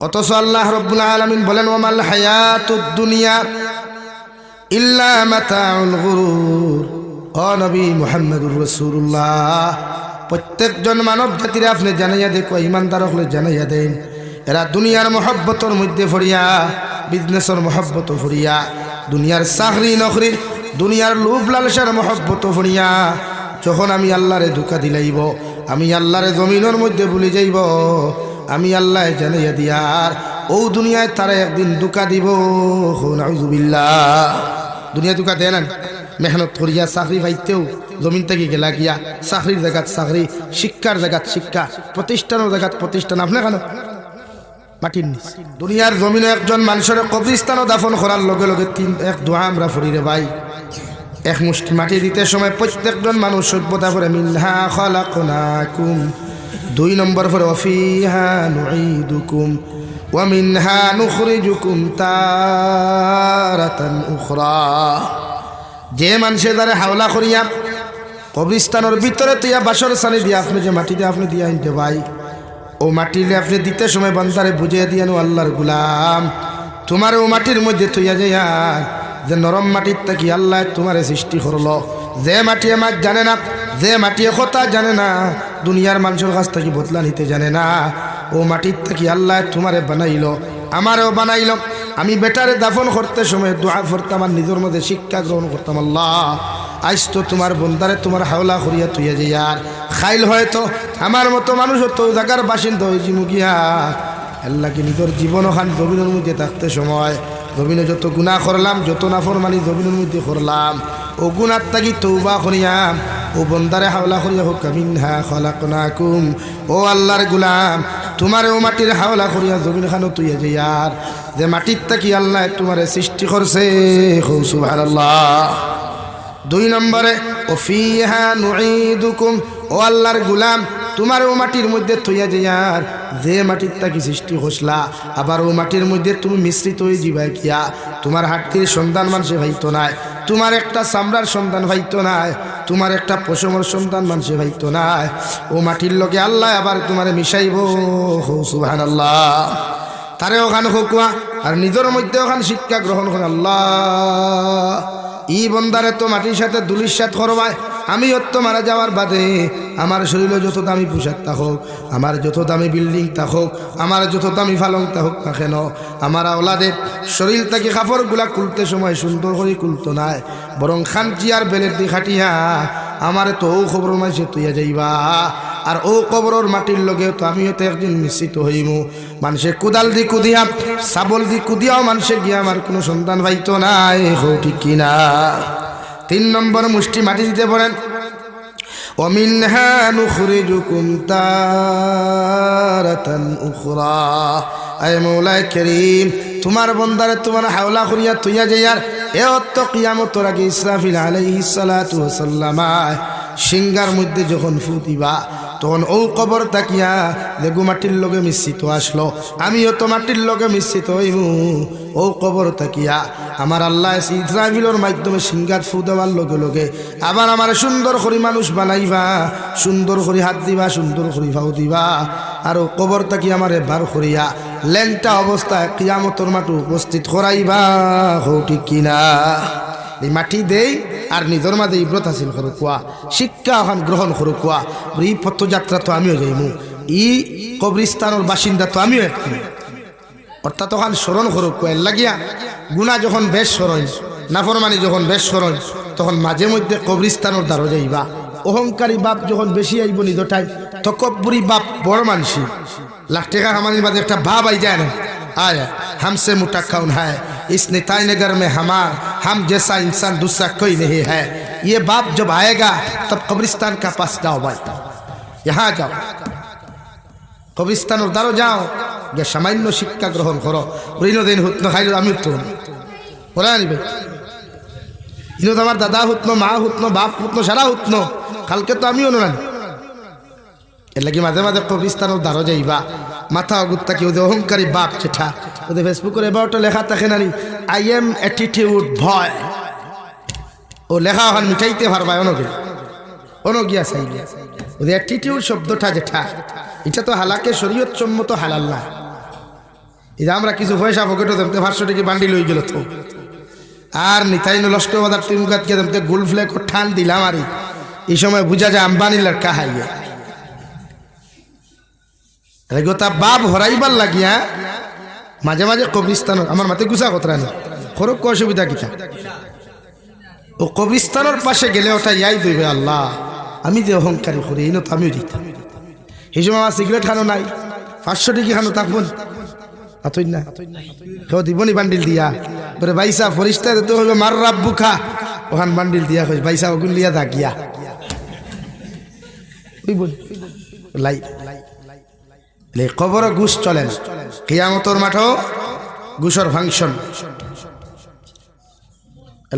অথচ আল্লাহ রাব্বুল আলামিন বলেন ওয়ামাল হায়াতুদ দুনিয়া ইল্লা মাতাউল গুরুর। ও নবী মুহাম্মদুর রাসূলুল্লাহ, প্রত্যেকজন মানব জাতির আপনি জানাইয়া দেখো, ইমানদার হলে জানাইয়া দেন, এরা দুনিয়ার মহব্বতর মধ্যে ফরিয়া, বিজনেসের মহব্বত ফরিয়া, দুনিয়ার চাকরি নকরি, দুনিয়ার লোভ লালসার মহব্বত ফরিয়া যখন আমি আল্লাহরে ধোঁকা দিলাইব, আমি আল্লাহরে জমিনের মধ্যে ভুলে যাইব, আমি আল্লাহ জানাইয়া দিয়ার ও দুনিয়ায় তারা একদিন ধোঁকা দিব। নাউযুবিল্লাহ। দুনিয়া ধোঁকা দেয় না, মেহনত করিয়া চাকরি পাইতেও জমিন থেকে গেলা গিয়া, চাকরির জায়গাত চাকরি, শিক্ষার জায়গাত শিক্ষা, প্রতিষ্ঠানের জায়গাত প্রতিষ্ঠান, আপনি কেন মাটির নিচ। দুনিয়ার জমিনে একজন মানুষের কবরস্থানও দাফন করার লগে লগে এক দোয়া আমরা ফুরি রে ভাই, এক মুষ্টি মাটি দিতে সময় প্রত্যেকজন মানুষ সভ্যতা করে মিনহা খালাকনাকুম, 2 নম্বর পরে ওয়াফিহা নুঈদুকুম ওয়া মিনহা নুখরিজুকুম তারাতান উখরা। যে মানুষের দ্বারা হাওলা করিয়া কবরস্থানের ভিতরে তুইয়া বাসর সানি দিয়া আপনি যে মাটিতে আপনি দিয়া আনতে ভাই, ও মাটিলে আপনি দিতে সময় বান্দারে বুঝিয়ে দিয়ানো আল্লাহর গুলাম, তোমার ও মাটির মধ্যে তুইয়া যাইয়া যে নরম মাটির থাকি আল্লাহ তোমারে সৃষ্টি করলো, যে মাটি আমার জানে না, যে মাটি কথা জানে না, দুনিয়ার মানুষের কাছ থেকে বদলা নিতে জানে না, ও মাটির থাকি আল্লাহ তোমারে বানাইলো, আমারেও বানাইলো। আমি বেটারে দাফন করতে সময় দোয়া করতাম, আর নিজের মধ্যে শিক্ষা গ্রহণ করতাম, আল্লাহ আইস তো তোমার বন্দারে তোমার হাওলা করিয়া তুইয়া যে আর খাইল হয়তো আমার মতো মানুষ তো জায়গার বাসিন্দা হয়েছি মুগিয়া আল্লাহকে নিজের জীবন ওখান জমিনের মধ্যে থাকতে সময় জমিনে যত গুনাহ করলাম, যত নাফরমানি জমিনের মধ্যে করলাম, ও গুনার তাকি তৌবা করিয়াম, ও বন্দারে হাওলা করিয়া হোক মিনহা খালাকনাকুম, ও আল্লাহর গুলাম তোমার ও মাটির হাওলা করিয়া জমিন খানো তুইয়া যে আর যে মাটির তাকি আল্লাহ তোমারে সৃষ্টি করছে। সুবহানাল্লাহ। 2 নম্বরে ওয়াফিহা নুঈদুকুম, ও আল্লাহর গুলাম তোমার ও মাটির মধ্যে থইয়া যাইয়ার যে মাটির তাকি সৃষ্টি হসলা, আবার ও মাটির মধ্যে তুমি মিশ্রিত হয়ে যাবাই কিয়া, তোমার হাটটির সন্তান মানুষে ভাইতো নাই, তোমার একটা চামড়ার সন্তান ভাইতো নাই, তোমার একটা পশমের সন্তান মানুষে ভাইতো নাই, ও মাটির লগে আল্লাহ আবার তোমারে মিশাইব। সুবহানাল্লাহ। তারে ওখান হোকুয়া আর নিজের মধ্যে ওখান শিক্ষা গ্রহণ করে, আল্লাহ ই বন্দারে তো মাটির সাথে দুলির সাথে করবায়, আমি অত্য মারা যাওয়ার বাদে আমার শরীরে যত দামি পোশাক থাকুক, আমার যত দামি বিল্ডিং থাকুক, আমার যত দামি ফালং থাকুক না কেন, আমার আওলাদের শরীর থেকে কাপড়গুলা খুলতে সময় সুন্দর করে খুলতো নাই, বরং খানচি আর বেলের দি খাটিয়া আমার তো ও খবর মাসে তুইয়া যাইবা, আর ও কবরের মাটির লগে তো আমিও তো একদিন মিশ্রিত হইমু। মানুষে কুদাল দি কুদিয়া, সাবল দি কুদিয়াও মানুষে গিয়া আমার কোনো সন্তান পাইতো নাই। ঠিক কিনা? 3 নম্বর মুষ্টি মাটি দিতে পারেন ওয়ামিনহা নুখরিজুকুম তারাতান উখরা। আয় মৌলায়ে কারীম, তোমার বন্দারে তোমার হাওলা করিয়া তুইয়া যাইয়ার এ অত্ত কিয়ামতের আগে ইসরাফিল আলাইহিস সালাতু ওয়াস সালাম সিংহার মধ্যে যখন ফু দিবা, তখন ও কবর তাকিয়া লেগু মাটির লগে মিশ্রিত আসলো, আমিও তো মাটির লগে মিশ্রিত হইমু। ও কবর তাকিয়া আমার আল্লাহ ইসরাফিলের মাধ্যমে সিংহাত ফু দেওয়ার লগে লগে আবার আমার সুন্দর করে মানুষ বানাইবা, সুন্দর করে হাত দিবা, সুন্দর করে ভাও দিবা, আর ও কবর তাকিয়া আমারে বার করিয়া ল্যাংটা অবস্থায় কিয়ামতের মাঠে উপস্থিত করাইবা। ঠিক কিনা? এই মাটি দেই আর নিজের মাঝে ইব্রত হাসিল করো কোয়া, শিক্ষা ওখান গ্রহণ করো কোয়া। এই পথযাত্রা তো আমিও যাইমু, ই কবরিস্তানের বাসিন্দা তো আমিও একটু, অর্থাৎ ওখান স্মরণ করো কোয়া। লাগিয়া গুণা যখন বেশ স্মরণ, নাফরমানি যখন বেশ স্মরণ, তখন মাঝে মধ্যে কবরিস্তানের দ্বারও যাইবা। অহংকারী বাপ যখন বেশি আইব নিজের টাইম, তকব্বুরি বাপ বড় মানসি লাখ টাকা হামানির মাঝে একটা ভাব আই যায় না, आया हमसे मुट्ठा कौन है इस निताई नगर में हमार हम जैसा इंसान दूसरा कोई नहीं है। ये बाप जब आएगा तब कब्रिस्तान का पास जाओ भाई, यहाँ जाओ कब्रिस्तान उदारो जाओ, ये सामान्य शिक्षा ग्रहण करो। इन दिन हुत्नो खाइल आमी हुत्नो बोला नहीं भाई, इन तुम्हार दादा हुत्नो, मा हुत्नो, बाप हुत्नो, सारा हुत्नो, कल के तो आमी होनो ना। এর লাগি মাঝে মাঝে কবরস্থানের দ্বারও যাইবা, মাথা অগুত্তা কি ওদের অহংকারী বাপ যেটা ওদের ফেসবুকের এবারটা লেখা থাকে না, আই এম অ্যাটিটিউড ভয়, ও লেখা ওখান মিটাইতে পারবা অনগিয়া চাইলে। ওদের অ্যাটিটিউড শব্দটা যেটা, এটা তো হালাকে শরীয়ত সম্মত হালাল না, এটা আমরা কিছু পয়সা পকেটে দেমতে 500 টাকা বান্ডিল হয়ে গেল তো আর নিতাইন লস্কর বাজার তিন গাতকে দেমতে গোল ফ্লেক ঠান দিলাম আর এই সময় বুঝা যায় আম্বানি লড়কা হাইয়ে রেগোতা বাপ হরাইবার লাগিয়া মাঝে মাঝে কবরিস্তানের আমার মাতে গুছা কতরা নেই খরক অসুবিধা কিতা ও কবরিস্তানের পাশে গেলে ওটা ইয়াই দইবে আল্লাহ আমি যে অহংকারী করি এই তো আমিও দিতাম এই সময় আমার সিগারেট খানো নাই 500 টাকা খানো থাকবো আতই না কেউ দিবনি বান্ডিল দিয়া বলে বাইসা ফরিস্তা তো হইবে মার রাব্বু খা ওখান বান্ডিল দিয়া কই বাইসা ওগুন লিয়া থাকিয়া বুঝবুন লাই লে কবর ঘুষ চলে না কিয়ামতের মাঠও ঘুষর ফাংশন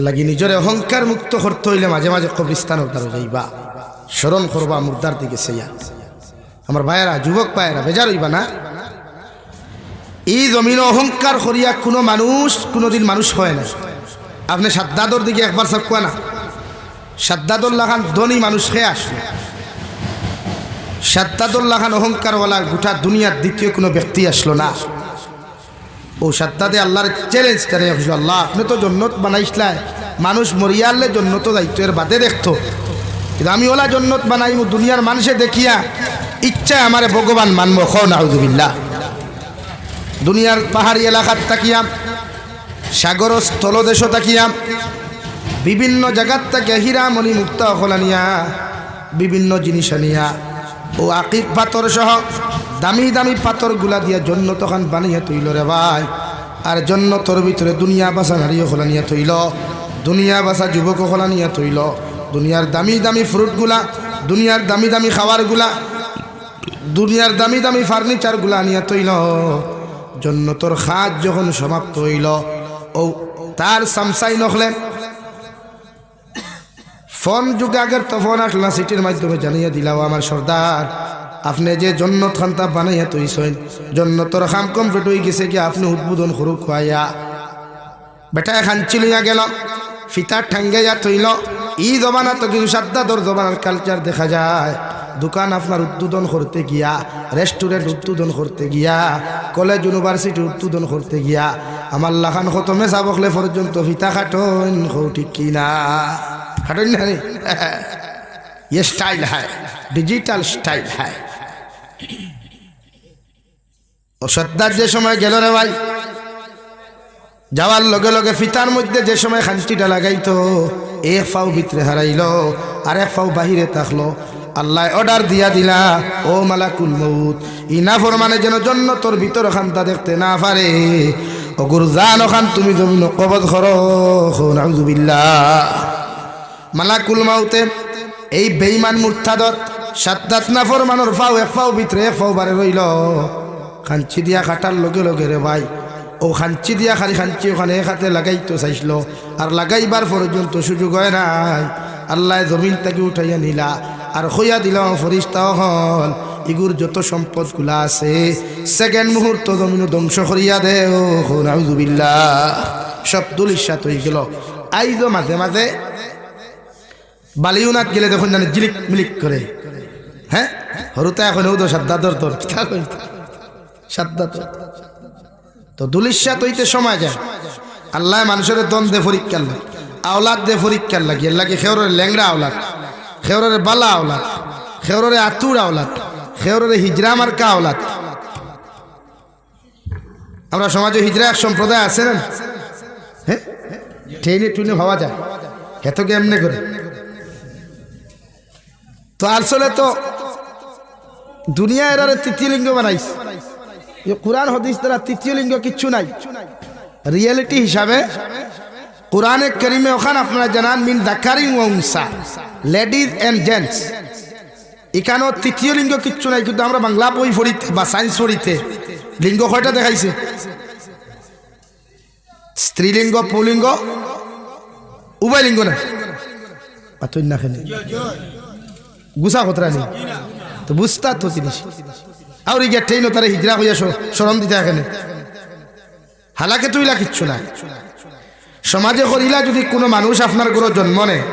লাগি নিজের অহংকার মুক্ত করতে হইলে মাঝে মাঝে কবরস্থানের দ্বারা যাইবা স্মরণ করবা মুর্দার দিকে সেইয়া আমার ভাইয়েরা যুবক ভাইয়েরা বেজার হইবা না এই জমিন অহংকার করিয়া কোনো মানুষ কোনোদিন মানুষ হয় না আপনি সাদ্দাদর দিকে একবার চকুয়া না সাদ্দাদুল্লাহ খান ধনী মানুষ খেয়ে আসলো সাদ্দাদুল্লাহ খান অহংকারওয়ালা গোটা দুনিয়ার দ্বিতীয় কোনো ব্যক্তি আসলো না ও সাদ্দাদে আল্লাহর চ্যালেঞ্জ করে আল্লাহ আপনি তো জন্নত বানাইছিলেন মানুষ মরিয়ালে জন্নত দায়িত্ব এর বাদে দেখতো কিন্তু আমি ওলা জন্নত বানাই দুনিয়ার মানুষে দেখিয়া ইচ্ছা আমারে ভগবান মানব খ নাউযুবিল্লাহ দুনিয়ার পাহাড়ি এলাকার তাকিয়াম সাগর স্থলদেশ তাকিয়াম বিভিন্ন জায়গার থেকে হীরা মণি মুক্তা খোলানিয়া বিভিন্ন জিনিস আনিয়া ও আকিব পাথর সহ দামি দামি পাথরগুলা দিয়া জন্নত খান বানিয়ে তৈল রে ভাই আর জন্নতর ভিতরে দুনিয়া বাসা নারীও খোলানিয়া তৈল দুনিয়া বাসা যুবক খোলানিয়া তৈল দুনিয়ার দামি দামি ফ্রুটগুলা দুনিয়ার দামি দামি খাবারগুলা দুনিয়ার দামি দামি ফার্নিচারগুলা আনিয়া তৈল জন্নতর খাজ যখন সমাপ্ত হইল ও তার সামসাই নখলে ফোন যুগে আগের তো ফোন আসলো সিটির মাধ্যমে জানিয়ে দিলাও আমার সর্দার আপনি যে জন্নত খান্তা বানাইয়া তৈছেন জন্নতর খাম কমপ্লিট হয়ে গেছে কি আপনি উদ্বোধন করু খুয়াইয়া বেটা খাঞ্চি লইয়া গেল ফিতার ঠাঙ্গাইয়া তৈল ই জবানা তো কিছু সাদ্দাদর জবানার কালচার দেখা যায় দোকান আপনার উদ্বোধন করতে গিয়া রেস্টুরেন্ট উদ্বোধন করতে গিয়া কলেজ ইউনিভার্সিটি উদ্বোধন করতে গিয়া আমার লাখান খতমে চাবকলে পর্যন্ত ফিতা খাটন হো ঠিক কিনা খাটন না রে ये स्टाइल है डिजिटल स्टाइल है ও সত্তার যে সময় গেল রে ভাই যাওয়ার লগে লগে ফিতার মধ্যে যে সময় খাঞ্চিটা লাগাইতো এক ফাও ভিতরে হারাইলো আর এক ফাও বাহিরে থাকলো আল্লাহ অর্ডার দিয়া দিলা ও মালাকুল মউত ইনা ফরমানে যেন জন্নতর ভিতর খান্তা দেখতে না পারে ও গুরজান ওখান তুমি জমিন কবজ করো নাউযুবিল্লাহ মালাকুল মউতে এই বেঈমান মুরতাদর সাদ্দাত না ফরমানোর ফাও এক ফাও ভিতরে এক ফাও বারে রইল খাঞ্চি দিয়া কাটার লগে লগে রে ভাই ও খাঞ্চি দিয়া খালি খাঞ্চি ওখানে এক হাতে লাগাইতো চাইছিল আর লাগাইবার পর্যন্ত সুযোগ হয় নাই আল্লাহ জমিন থেকে উঠাইয়া নিলা আর হইয়া দিল ফরিস্তা হল ইগুর যত সম্পদগুলা আছে সেকেন্ড মুহূর্ত জমিন ধ্বংস করিয়া দে ও নাউযুবিল্লাহ সব দুলিশাত হয়ে গেল আইজো মাঝে মাঝে বালিউনাথ গেলে দেখুন জানে জিলিক মিলিক করে হ্যাঁ হরুতা এখন তো সাদ্দাদর তোর সাদ্দাদর তো দুলিশাত হইতে সময় যায় আল্লাহ মানুষের দ্বন্দ্বে পরীক্ষার লাগে আওলাদ দে পরীক্ষার লাগে এর লাগে খেওরের ল্যাংড়া আওলাদ খেওরের বালা আওলাদ খেওরের আতুর আওলাদ খেওরের হিজরা মার্কা আওলাদ আমরা সমাজে হিজরা এক সম্প্রদায় আছে না হ্যাঁ ট্রেনে টুনে ভাবা যায় এত কেমনে করে তো আসলে তো দুনিয়া এর তৃতীয় লিঙ্গ বানাইছে কোরআন হাদিস দ্বারা তৃতীয় লিঙ্গ কিচ্ছু নাই রিয়েলিটি হিসাবে কোরআনে কারিমে ওখানে আপনারা জানান মিন যাকারিন ওয়া উনসা লেডিজ এন্ড জেন্টস এখানেও তৃতীয় লিঙ্গ কিচ্ছু নাই কিন্তু আমরা বাংলা বই পড়িতে বা সায়েন্স পড়িতে লিঙ্গ কয়টা দেখাইছে স্ত্রীলিঙ্গ পুলিঙ্গ উভয় লিঙ্গ না পাতুই না খেলে গুসা খতরা নেই তো বুঝতা তো জিনিস আর এই ট্রেন তারা হিজরা হইয়া শরম দিতে এখানে হালাকে তুইলা কিচ্ছু না সমাজে করিলা যদি কোনো মানুষ আপনার গর্ভ জন্ম নেয়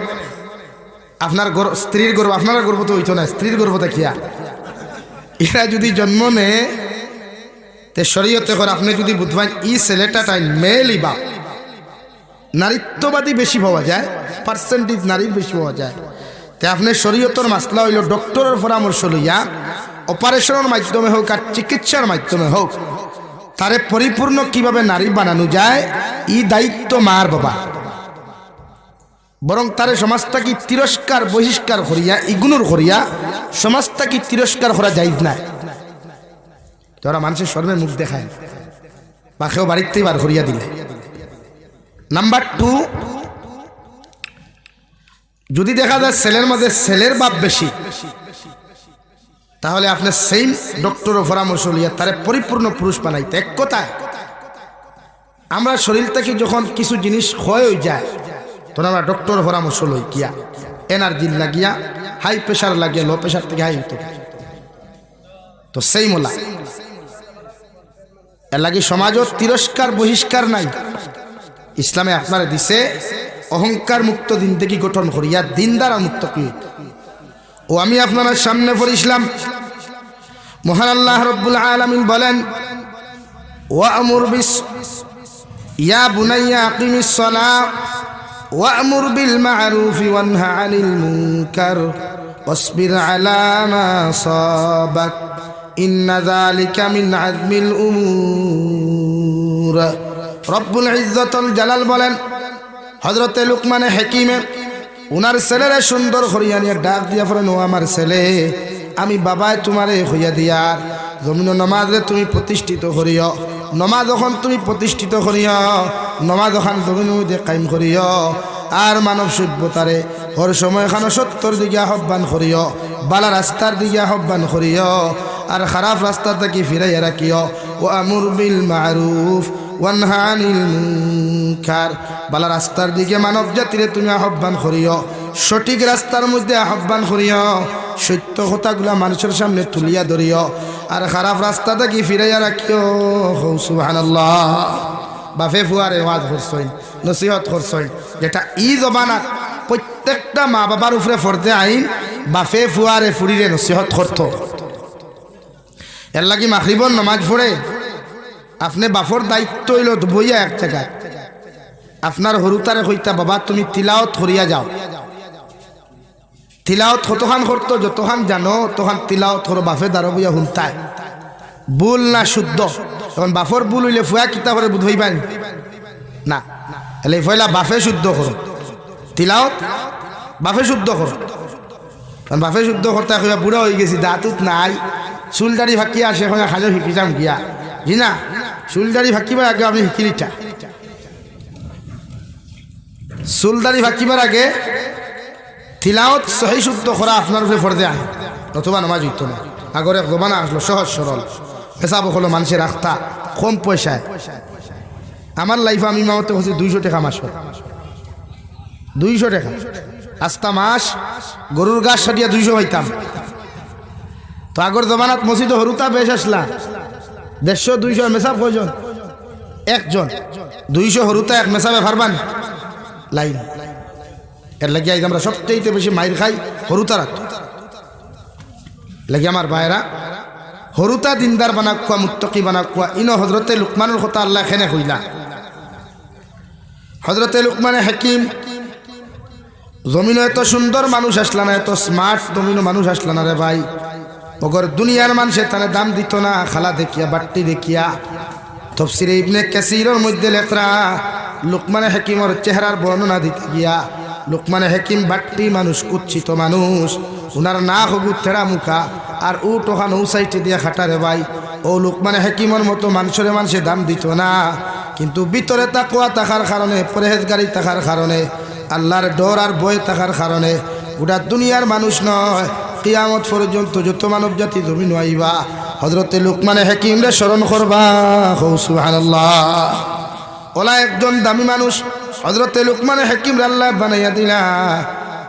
আপনার স্ত্রীর গর্ভ আপনার গর্ভ তো হইতো না স্ত্রীর গর্ভ দেখিয়া এরা যদি জন্ম নেয় তে শরীয়তে করে আপনি যদি বুঝবেন ই ছেলেটা টাইম মেলই বা নারীত্ববাদী বেশি পাওয়া যায়, পার্সেন্টেজ নারীর বেশি পাওয়া যায়, তে আপনি শরীয়তর মাসলা হইল ডক্টরের পরামর্শ লইয়া অপারেশনের মাধ্যমে হোক আর চিকিৎসার মাধ্যমে হোক তারে পরিপূর্ণ কিভাবে নারী বানানো যায় ই দায়িত্ব মার বাবা। বরং তারে সমাজটাকে তিরস্কার বহিষ্কার করিয়া ইগনোর করিয়া সমাজটাকে তিরস্কার করা যাইজ না। যারা মানুষের শর্মে মুখ দেখায় বা কেউ বাড়িতেই বার করিয়া দিলে। নাম্বার 2, যদি দেখা যায় ছেলের মধ্যে ছেলের বাপ বেশি, তাহলে আপনি সেই ডক্টরের পরামর্শ লিয়া তারে পরিপূর্ণ পুরুষ বানাইতে। এক কথায় আমরা শরীর থেকে যখন কিছু জিনিস ক্ষয় হয়ে যায় তখন আমরা ডক্টরের পরামর্শ লই গিয়া এনার্জি লাগিয়া হাই প্রেশার লাগিয়া লো প্রেশার থেকে হাই হইতে তো সেই মোলা এর লাগে সমাজও তিরস্কার বহিষ্কার নাই। ইসলামে আপনারা দিছে অহংকার মুক্ত জিন্দেগি গঠন করিয়া দিন দ্বারা মুক্ত করি। ও আমি আপনার সামনে পড়িছিলাম মহান আল্লাহ রাব্বুল আলামিন বলেন ওয়া'মুর বিস ইয়া বুনাইয়া আকিমিস সালাহ ওয়া'মুর বিল মা'রুফি ওয়ানহা আনিল মুনকার ওয়াসবির আলা মা সাবাক ইন্না যালিকা মিন আযমিল উমুর। রব্বুল ইজ্জতুল জালাল বলেন হযরতে লুকমান হাকিমে উনার ছেলেরে সুন্দর করিয়া নিয়ে ডাক দিয়া পড়েন, ও আমার ছেলে, আমি বাবায় তোমারে হইয়া দিয়ার জমিন নমাজে তুমি প্রতিষ্ঠিত করিও। নমাজ যখন তুমি প্রতিষ্ঠিত করিও, নমাজ যখন জমিন মধ্যে কায়েম করিও, আর মানব সভ্যতারে হর সময় খানো সত্যর দিকে আহ্বান করিও, বালা রাস্তার দিকে আহ্বান করিও, আর খারাপ রাস্তা থেকে ফিরাইয়া রাখিও। ও আমুর বিল মারুফ ওয়ানহা আনিল মুনকার, বালা রাস্তার দিকে মানব জাতিরে তুমি আহ্বান করিও, সঠিক রাস্তার মধ্যে আহ্বান করিও, সত্য কথাগুলা মানুষের সামনে তুলিয়া ধরিও, আর খারাপ রাস্তা থেকে ফিরাইয়া রাখিও। সুবহানাল্লাহ। বাফে ফুয়ারে ওয়াজ করছেন, নসিহত করছেন, যেটা ই জমানাত প্রত্যেকটা মা বাবার উপরে ফরজে আইন বাফে ফুয়ারে ফুরিরে নসিহত করতো। এর লাগি মাগরিবর নামাজ পড়ে আপনি বাফর দায়িত্ব হইল বইয়া এক জায়গায় আপনার হরুতারে কইতা, বাবা তুমি তিলাওয়াত করিয়া যাও। তিলাওয়াত কতখান করতো, যতখান জানো তখন তিলাওয়াত করো, বাফে দাঁড়ো বইয়া শুনতায় ভুল না শুদ্ধ। তখন বাফর ভুল হইলে ফুয়া কিতা করে বুধ হইবেন না, এলে ফয়লা বাফে শুদ্ধ করো, তিলাওয়াত বাফে শুদ্ধ করো। তখন বাফে শুদ্ধ করতে কইয়া বুড়া হয়ে গেছি, দাঁতুত নাই, চুলদারি ফাঁকিয়া আসে, এখন খাজো শিখিতাম গিয়া জি না, চুলদারি ফাঁকিবার আগে আপনি শিখিলিটা, চুলদারি ফাঁকিবার আগে তিলাওয়াত সহি শুদ্ধ করা আপনার উপরে ফরজে আইন, নতুবা নামাজ হইতো না। আগর এক জমানা আসলো সহজ সরল, পেশাব হলো মানুষের রাখতা কম পয়সায়। আমার লাইফে আমি মামতে হচ্ছে 200 টাকা মাস, 200 টাকা আস্তা মাস গরুর গাছ সাটিয়া 200 হইতাম। তো আগর জমানাত মসজিদ হরুতা বেশ আসলা 150 200 মেসাব কয়জন, একজন 200 হরুতা এক মেসাবে পারবান লাইন। এর লাগিয়ে আমরা সবচেয়ে বেশি মাইর খাই হরুতারা। লাগে আমার ভাইরা হরুতা দিনদার বানা কুয়া মুত্তকি বানা কুয়া ইনো হজরতে লুকমানের কথা আল্লাহ এখানে হইলা। হজরতে লুকমানে হাকিম জমিনও এত সুন্দর মানুষ আসলা না, এত স্মার্ট জমিনও মানুষ আসলা না রে ভাই। মগর দুনিয়ার মানুষের তানে দাম দিত না, খালা দেখিয়া বাট্টি দেখিয়া। তফসিরে ইবনে কাসিরের মধ্যে লেখরা লুকমানে হাকিমের চেহারার বর্ণনা দিতে গিয়া, লুকমানে হাকিম বাট্টি মানুষ, কুচ্ছিত মানুষ, উনার না হবু থেড়া মুখা, আর ও টোহান ও সাইটে দিয়া খাটারে ভাই। ও লুকমানে হাকিমের মতো মানুষের মানুষে দাম দিত না, কিন্তু ভিতরে তাকওয়া থাকার কারণে, পরহেজগারি থাকার কারণে, আল্লাহর ডর আর ভয় থাকার কারণে গোটা দুনিয়ার মানুষ নয়, কিয়ামত পর্যন্ত যত মানব জাতি জমিন আইবা হযরতে লুকমানে হাকিম রে স্মরণ করবা। সুবহানাল্লাহ। ওলা একজন দামি মানুষ হযরতে লুকমানে হাকিম রে আল্লাহ বানাইয়া দিলা।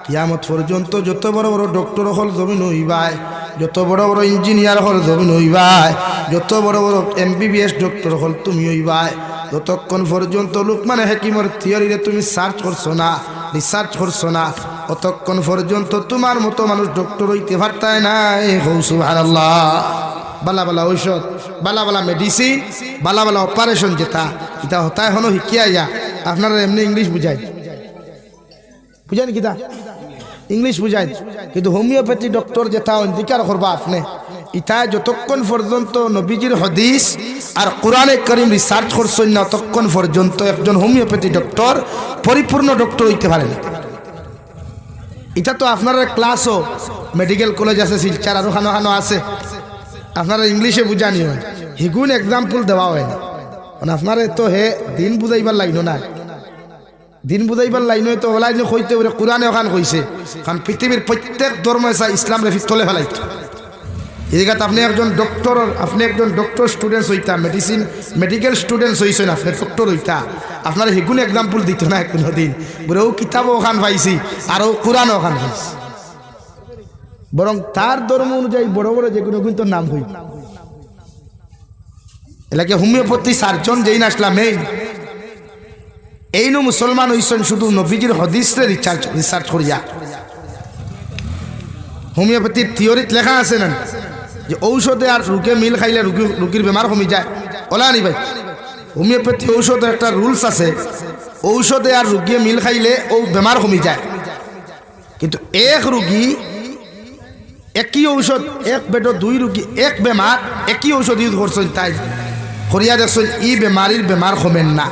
কিয়ামত পর্যন্ত যত বড় বড় ডক্টর হল জমিন হইবাই, যত বড় বড় ইঞ্জিনিয়ার হল জমিন হইবাই, যত বড় বড় MBBS ডক্টর হল তুমি হইবাই, যতক্ষণ পর্যন্ত লুকমানে হাকিমের থিওরিরে তুমি সার্চ করছো না, রিসার্চ করছো না, ততক্ষণ পর্যন্ত তোমার মতো মানুষ ডক্টর হইতে পারতায় নাই। সুবহানাল্লাহ। বালা বালা ঔষধ, বালা বালা মেডিসিন, বালা বালা অপারেশন যেটা এটা হতায় হনো শিকিয়া আপনারা এমনি ইংলিশ বুঝাই বুঝান কিতা ইংলিশ বুঝাই, কিন্তু হোমিওপ্যাথি ডক্টর যেটা অধিকার করবা আপনি ইটা যতক্ষণ পর্যন্ত নবীজির হাদিস আর কোরআনে কারীম রিসার্চ করছেন না ততক্ষণ পর্যন্ত একজন হোমিওপ্যাথি ডক্টর পরিপূর্ণ ডক্টর হইতে পারে না। এটা তো আপনার ক্লাসও মেডিকেল কলেজ আছে, শিলচার আরো খানো খানো আছে, আপনারা ইংলিশে বুঝানি হয়, হিগুন এক্সাম্পল দেওয়া হয় না। মানে আপনারা তো হে দিন বুঝাইবার লাইনো না, দিন বুঝাইবার লাইন তো ওলাই যে কইতে পারে কোরআনে ওখান কইছে, কারণ পৃথিবীর প্রত্যেক ধর্ম এসা ইসলাম রেফি তলে ফেলাইত। এই জায়গাতে আপনি একজন ডক্টর স্টুডেন্টস হইতা, মেডিকেল স্টুডেন্টস হইছেন, আপনি ডক্টর হইতা, আপনার হেগুন এক্সাম্পল দিত না কোনোদিন বলে ও কিতাবও ওখান পাইছি আর ও কোরআনও ওখান পাইছি, বরং তার ধর্ম অনুযায়ী বড় বড় যে কোনো কিন্তু নাম হই এলাকে হোমিওপ্যাথি সার্জন যেই না আসলাম এই মুসলমান হইছেন শুধু নবীজির হাদিসে রিসার্চ করিয়া। হোমিওপ্যাথির থিওরিত লেখা আছে না যে ঔষধে আর রোগে মিল খাইলে রোগীর বেমার কমে যায়, ওলা নি ভাই। হোমিওপ্যাথি ঔষধে একটা রুলস আছে, ঔষধে আর রোগী মিল খাইলে ও বেমার কমে যায়, কিন্তু এক রোগী একই ঔষধ এক বেডর দুই রোগী এক বেমার একই ঔষধ ইউজ করছেন, তাই করিয়া দেখছেন ই বেমারির বেমার কমেন না,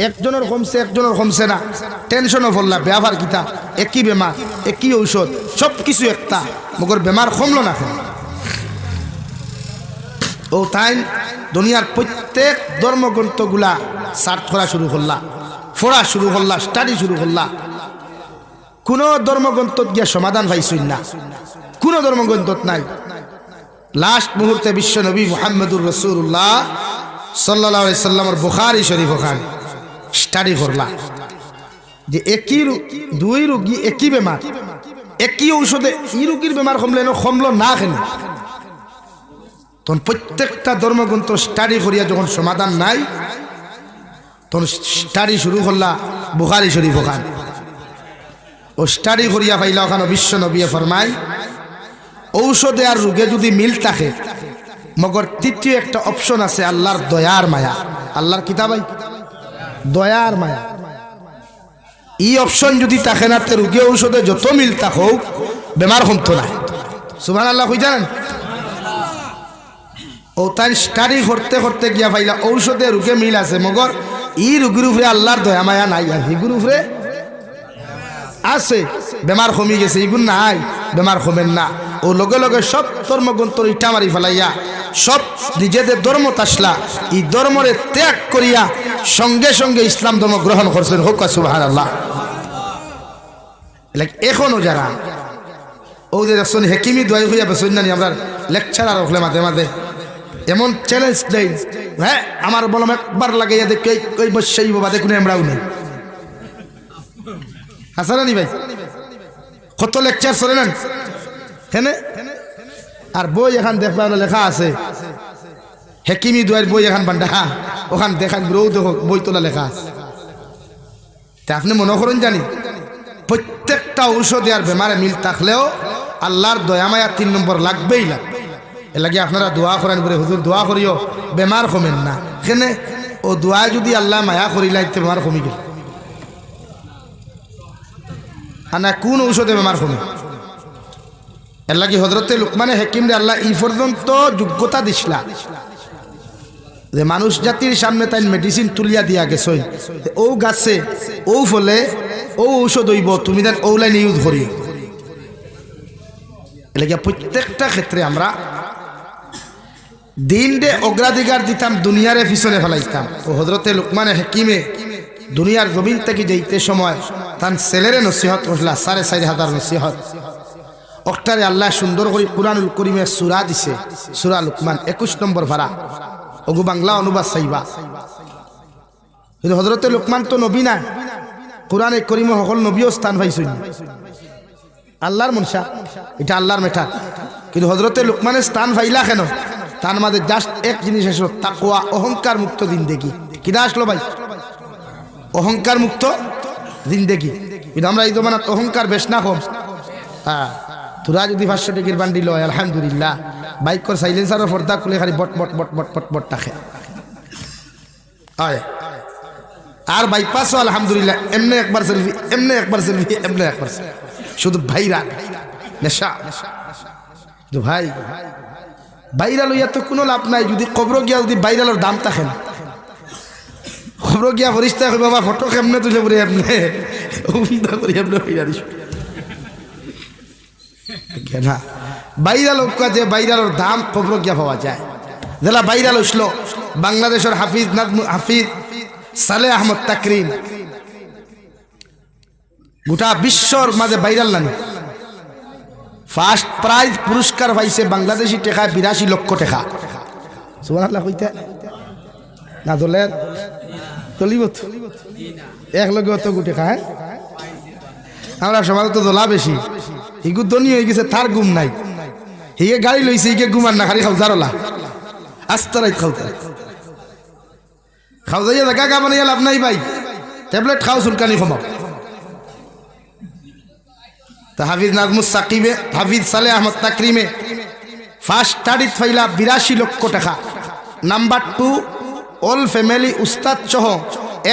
একজনের কমছে একজনের কমছে না, টেনশনও পড়লা ব্যবহার কিতা একই বেমার একই ঔষধ সব কিছু একটা মগর বেমার কমলো না কেন। ও তাই দুনিয়ার প্রত্যেক ধর্মগ্রন্থগুলা সার্চ করা শুরু করলা, পড়া শুরু করলা, স্টাডি শুরু করলা, কোনো ধর্মগ্রন্থ গিয়া সমাধান পাইছই না, কোনো ধর্মগ্রন্থ নাই। লাস্ট মুহূর্তে বিশ্ব নবী মুহাম্মদুর রাসূলুল্লাহ সাল্লাল্লাহু আলাইহি সাল্লামের বুখারী শরীফ ওখান স্টাডি করলা যে একই দুই রোগী একই বেমার একই ঔষধে এই রোগীর বেমার কমলো না কেন, তখন প্রত্যেকটা ধর্মগ্রন্থ স্টাডি করিয়া যখন সমাধান নাই তখন স্টাডি শুরু করলা বুখারী শরীফ ওখান। ও স্টাডি করিয়া পাইলা ওখানে বিশ্ব নবী ফরমায় ঔষধে আর রোগে যদি মিল থাকে মগর তৃতীয় একটা অপশন আছে আল্লাহর দয়ার মায়া, আল্লাহর কিতাবাই দয়ার মায়া, এই অপশন যদি থাকে না তে রোগে ঔষধে যত মিল থাকুক বেমার কমতো না। সুবহানাল্লাহ কই জানেন। ও তাই স্টাডি করতে করতে গিয়া পাইলা ঔষধে রোগে মিল আছে মগর এই রোগীর উপরে আল্লাহর দয়া মায়া নাই, আর হিগুর উপরে আছে বেমার কমি গেছে, ইগুন নাই বেমার কমেন না। ও লগে লগে সব ধর্মগ্রন্থ ইটা মারি ফেলাইয়া সব নিজেদের ধর্ম তাসলা এই ধর্মরে ত্যাগ করিয়া সঙ্গে সঙ্গে ইসলাম ধর্ম গ্রহণ করছেন। হোক সুবহানাল্লাহ। এখনো যারা ওদের আসুন হেকিমি দোয়াই হইয়া বেসন জানি আমরা লেকচারার হলে মাঝে মাঝে এমন চ্যালেঞ্জ দেই, হ্যাঁ আমার বলম একবার লাগাইয়া দেখে ওই বসেই বাবা দেখুন আমরাও নেই হাসানি ভাই কত লেকচার চলে নেন হেনে। আর বই এখান দেখবা লেখা আছে হেকিমি দোয়ার বই এখান বান্ডা ওখান দেখান দেখো বই তোলা লেখা আছে। তা আপনি মনে করেন জানি প্রত্যেকটা ঔষধে আর বেমারে মিল থাকলেও আল্লাহর দয়া মায়া 3 নম্বর লাগবেই লাগবে। এর লাগে আপনারা দোয়া করেন বলে হুজুর দোয়া করিও বেমার কমেন না কেন, ও দোয়া যদি আল্লাহ মায়া করিলাইতে বেমার কমি গেল আর না কোন ঔষধে বেমার কমে। এর লাগে হযরতে লুকমানে হাকিম রে আল্লাহ এই পর্যন্ত যোগ্যতা দিছলা যে মানুষ জাতির সামনে তাই মেডিসিন তুলিয়া দিয়া গেছে, ও গাছে ও ফলে ও ঔষধ হইব তুমি দেন ও লাইন ইউজ করি। এলাকা প্রত্যেকটা ক্ষেত্রে আমরা দিন ডে অগ্রাধিকার দিতাম, দুনিয়ারে পিছনে ফেলাইতাম। ও হযরতে লুকমানে হাকিমে দুনিয়ার জমিন থেকে যাইতে সময় তার ছেলেরে নসিহত করলা 4,500 নসিহত অক্টারে আল্লাহ সুন্দর করে কুরআনুল কারীমে সূরা দিছে, সূরা লুকমান 21 নম্বর ভাড়া ওগো বাংলা অনুবাদ চাইবা। কিন্তু হযরতে লুকমান তো নবী না, কুরআনে কারীমে সকল নবীও স্থান পাইছেন, আল্লাহর মনসা এটা আল্লাহর মেঠা। কিন্তু হযরতে লুকমানের স্থান পাইলা কেন, তার মাঝে জাস্ট এক জিনিস আসলো তাকওয়া, অহংকার মুক্ত জিন্দেগি। কিনা আসলো ভাই অহংকার মুক্ত জিন্দেগি। কিন্তু আমরা এই জমানাত অহংকার বেশ না কম। হ্যাঁ তোরা যদি 500 টাকার বান্ডিল হয় আলহামদুলিল্লাহ, বাইকর সাইলেন্সারের পর্দা খুলে খালি বট বট বট বট বট বট টাকে হয়। আর বাইপাসও আলহামদুলিল্লাহ এমনি একবার সেলফি, এমনি একবার সেলফি, এমনি একবার সেলফি। শুধু ভাইরাল নেশা। ভাই ভাইরাল হইয়া তো কোনো লাভ নাই যদি কবর গিয়া যদি ভাইরালের দাম থাকে না। খবর গিয়া ফরিস্তা কই বাবা ফটো কেমনে তুলে পড়ে এমনি উন্দা করে এমনি ভাইরাল না। ভাইরাল হোক যে ভাইরালের দাম খবর গিয়া পাওয়া যায়। যেলা ভাইরাল হইছিল বাংলাদেশের হাফিজ সালেহ আহমদ তাকরিম, গোটা বিশ্বর মাঝে ভাইরাল নানি। ফার্স্ট প্রাইজ পুরস্কার পাইছে বাংলাদেশি টাকা 82 লক্ষ টাকা। সুবহানাল্লাহ কইতে না দলের চলিব এক লগে অত গুটে খায়। আমরা সমাজ তো দোলা বেশি, হিগু ধনী হয়ে গেছে তার ঘুম নাই, হিগে গাড়ি লইছে হিগে ঘুমান না, খালি খাওজারলা আস্তারাই খাওজাইয়া দেখা গা বানাইয়া লাভ নাই ভাই, ট্যাবলেট খাও চুলকানি কমাও। তা হাফিজ নাজমুস সাকিবে হাফিজ সালেহ আহমদ তাকরিমে ফার্স্ট স্টাডিত ফাইলা 82 লক্ষ টাকা। নাম্বার 2 অল ফ্যামিলি উস্তাদ সহ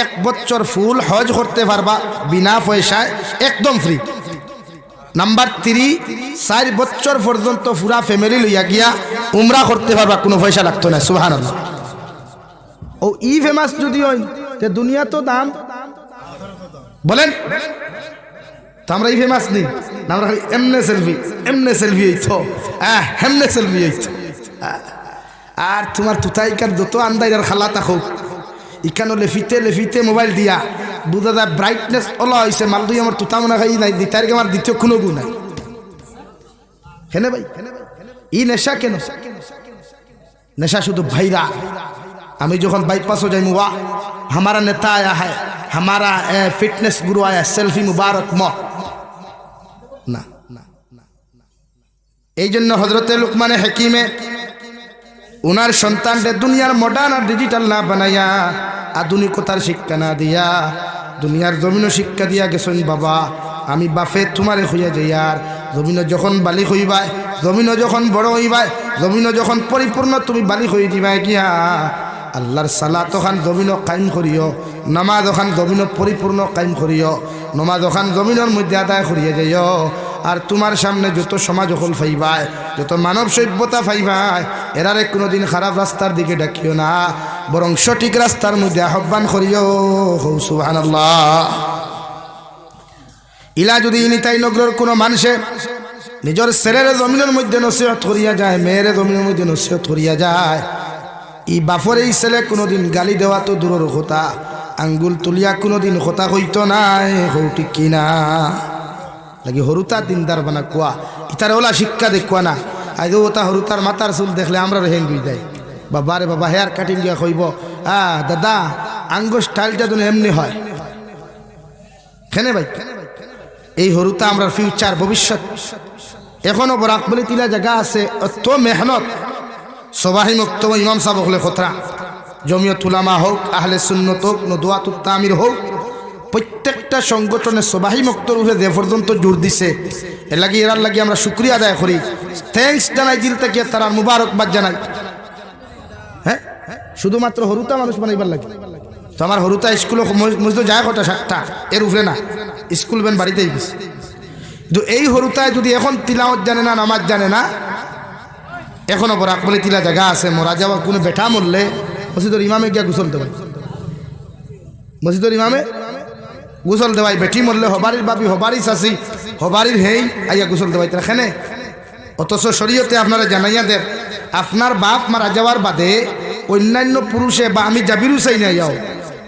1 বছর ফুল হজ করতে পারবা বিনা পয়সায়, একদম ফ্রি। নাম্বার 3 4 বছর পর্যন্ত পুরা ফ্যামিলি লইয়া গিয়া উমরা করতে পারবা, কোনো পয়সা লাগতো না। সুবহানাল্লাহ। ও ই ফেমাস যদি হয় তে দুনিয়া তো দাম বলেন তো আমরা ই ফেমাস নেই না, আমরা এমনে সেলফি হইতো হেমনে সেলফি হইতো। আর তোমার তুতাইকার যত আন্দাইরার খালা থাকুক ইখানো লেফিতে মোবাইল দিয়া বুঝা যায় ব্রাইটনেস ওলা হয়েছে, মাল দুই আমার তুতা মনে খাই নাই, তারিখে আমার দ্বিতীয় কোনো গু নাই। হেনে ভাই ই নেশা কেন? নেশা শুধু ভাইরা। আমি যখন বাইপাসও যাই ওয়া हमारा नेता आया है, हमारा फिटनेस गुरु आया, सेल्फी मुबारक म না। এই জন্য হযরতে লুকমানে হাকিমে উনার সন্তানদের দুনিয়ার মডার্ন আর ডিজিটাল না বানাইয়া আধুনিকতার শিক্ষা না দিয়া দুনিয়ার জমিনও শিক্ষা দিয়া গেছেন। বাবা আমি বাফে তোমারে হইয়া যাই, আর জমিনও যখন বালিক হইবায়, জমিনও যখন বড় হইবায়, জমিনও যখন পরিপূর্ণ তুমি বালিক হয়ে দিবাই গিয়া আল্লাহর সালাত ওখান জমিনও কায়েম করিও, নামাজ ওখান জমিনও পরিপূর্ণ কায়েম করিও, নামাজ ওখান জমিনের মধ্যে আদায় করিয়া যাইও। আর তোমার সামনে যত সমাজ হল ফাইবায়, যত মানব সভ্যতা ফাইবায়, এরারে কোনোদিন খারাপ রাস্তার দিকে ডাকিও না, বরং সঠিক রাস্তার মধ্যে আহ্বান করিও। সুবহানাল্লাহ। ইলা যদি নিতাই নগরের কোনো মানুষে নিজের ছেলের জমিনের মধ্যে নসিহত করিয়া যায়, মেয়ের জমিনের মধ্যে নসিহত করিয়া যায়, ই বাপর এই ছেলে কোনোদিন গালি দেওয়া তো দূরের কথা, আঙ্গুল তুলিয়া কোনোদিন কথা হইতো নাই। হৌটি কিনা লাগি হরুতা দিনদার বানা কোয়া ইতার ওলা শিক্ষা দেখুয়া না। আজ ওটা হরুতার মাথার চুল দেখলে আমরা হেং হয়ে যাই। বাবা রে বাবা হেয়ার কাটিং দিয়া কইব দাদা আঙ্গ স্টাইলটা তো এমনি হয় কেনে ভাই। এই হরুতা আমরা ফিউচার ভবিষ্যৎ। এখনো বরাক বলে তিলা জায়গা আছে, অত মেহনত সবাই মুক্ত ইমাম সাহেব হলে খতরা, জমিয়ত উলামা হোক, আহলে সুন্নত হোক, নদওয়াতুত তামির হোক, প্রত্যেকটা সংগঠনে সবাই মুক্তর উপরে যে পর্যন্ত জোর দিছে, এর লাগি এরার লাগি আমরা শুকরিয়া আদায় করি, থ্যাঙ্কস জানাই, দিল থেকে তারা মুবারকবাদ জানাই। হ্যাঁ শুধুমাত্র হরুতা মানুষ বানাইবার লাগে তো আমার হরুতা স্কুল মসজিদ যায় কটা 7টা, এর উপরে না, স্কুল বেন বাড়িতেই গেছে। কিন্তু এই হরুতায় যদি এখন তিলাওয়াত জানে না, নামাজ জানে না, এখনো বরাক বলে তিলা জায়গা আছে, মরা যাওয়া কোনো বেটা মরলে মসজিদের ইমামে গিয়া গোসল দেবাই, মসজিদের ইমামে গোসল দেবাই। বেটি মরলে হবারির বাপি, হবারি চাষি, হবারির হেই আইয়া গোসল দেবাই তারা খেনে। অথচ শরীয়তে আপনারা জানাইয়া দেন আপনার বাপ মারা যাওয়ার বাদে অন্যান্য পুরুষে বা আমি জাবিরু চাই না যাও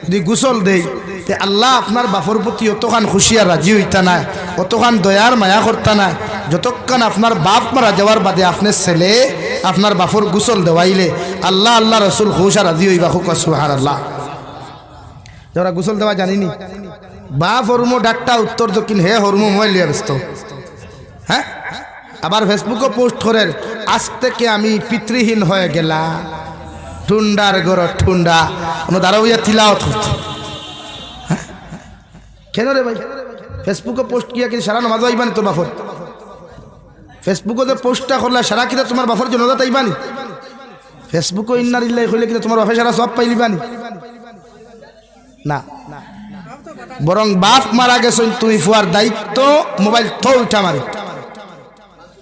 যদি গোসল দেই, তে আল্লাহ আপনার বাপর প্রতি অতখান খুশি আর রাজি হইতা না, অতখান দয়ার মায়া করতা না, যতক্ষণ আপনার বাপ মারা যাওয়ার বাদে আপনার ছেলে আপনার বাপর গোসল দেওয়াইলে আল্লাহ আল্লাহ রসুল খুশ আর রাজি হইবা। খুব সুবহানাল্লাহ। যারা গোসল দেওয়া জানিনি, বাপ হরমো ডাক্তার উত্তর দক্ষিণ হে হরমো মোবাইল লিয়া ব্যস্ত। হ্যাঁ আবার ফেসবুকে পোস্ট করেন আজ থেকে আমি পিতৃহীন হয়ে গেলাম, ঠুন্ডার গড় ঠুন্ডা কোনো দাঁড়াইয়া তিলাওয়াত করছে। হ্যাঁ কেন রে ভাই ফেসবুকে পোস্ট কিয়া কি সারা নামাজ আইবানি তোর বাপর? ফেসবুকে পোস্টটা করলে সারা কিনা তোমার বাপের জনতা তাইবানি ফেসবুকে ইন্নার ইল্লাই হইলে কিনা তোমার বাপে সারা সব পাইলিবানি না বরং বাপ মারা গেছেন তুমি ফুয়ার দায়িত্ব মোবাইল তো উঠা মারি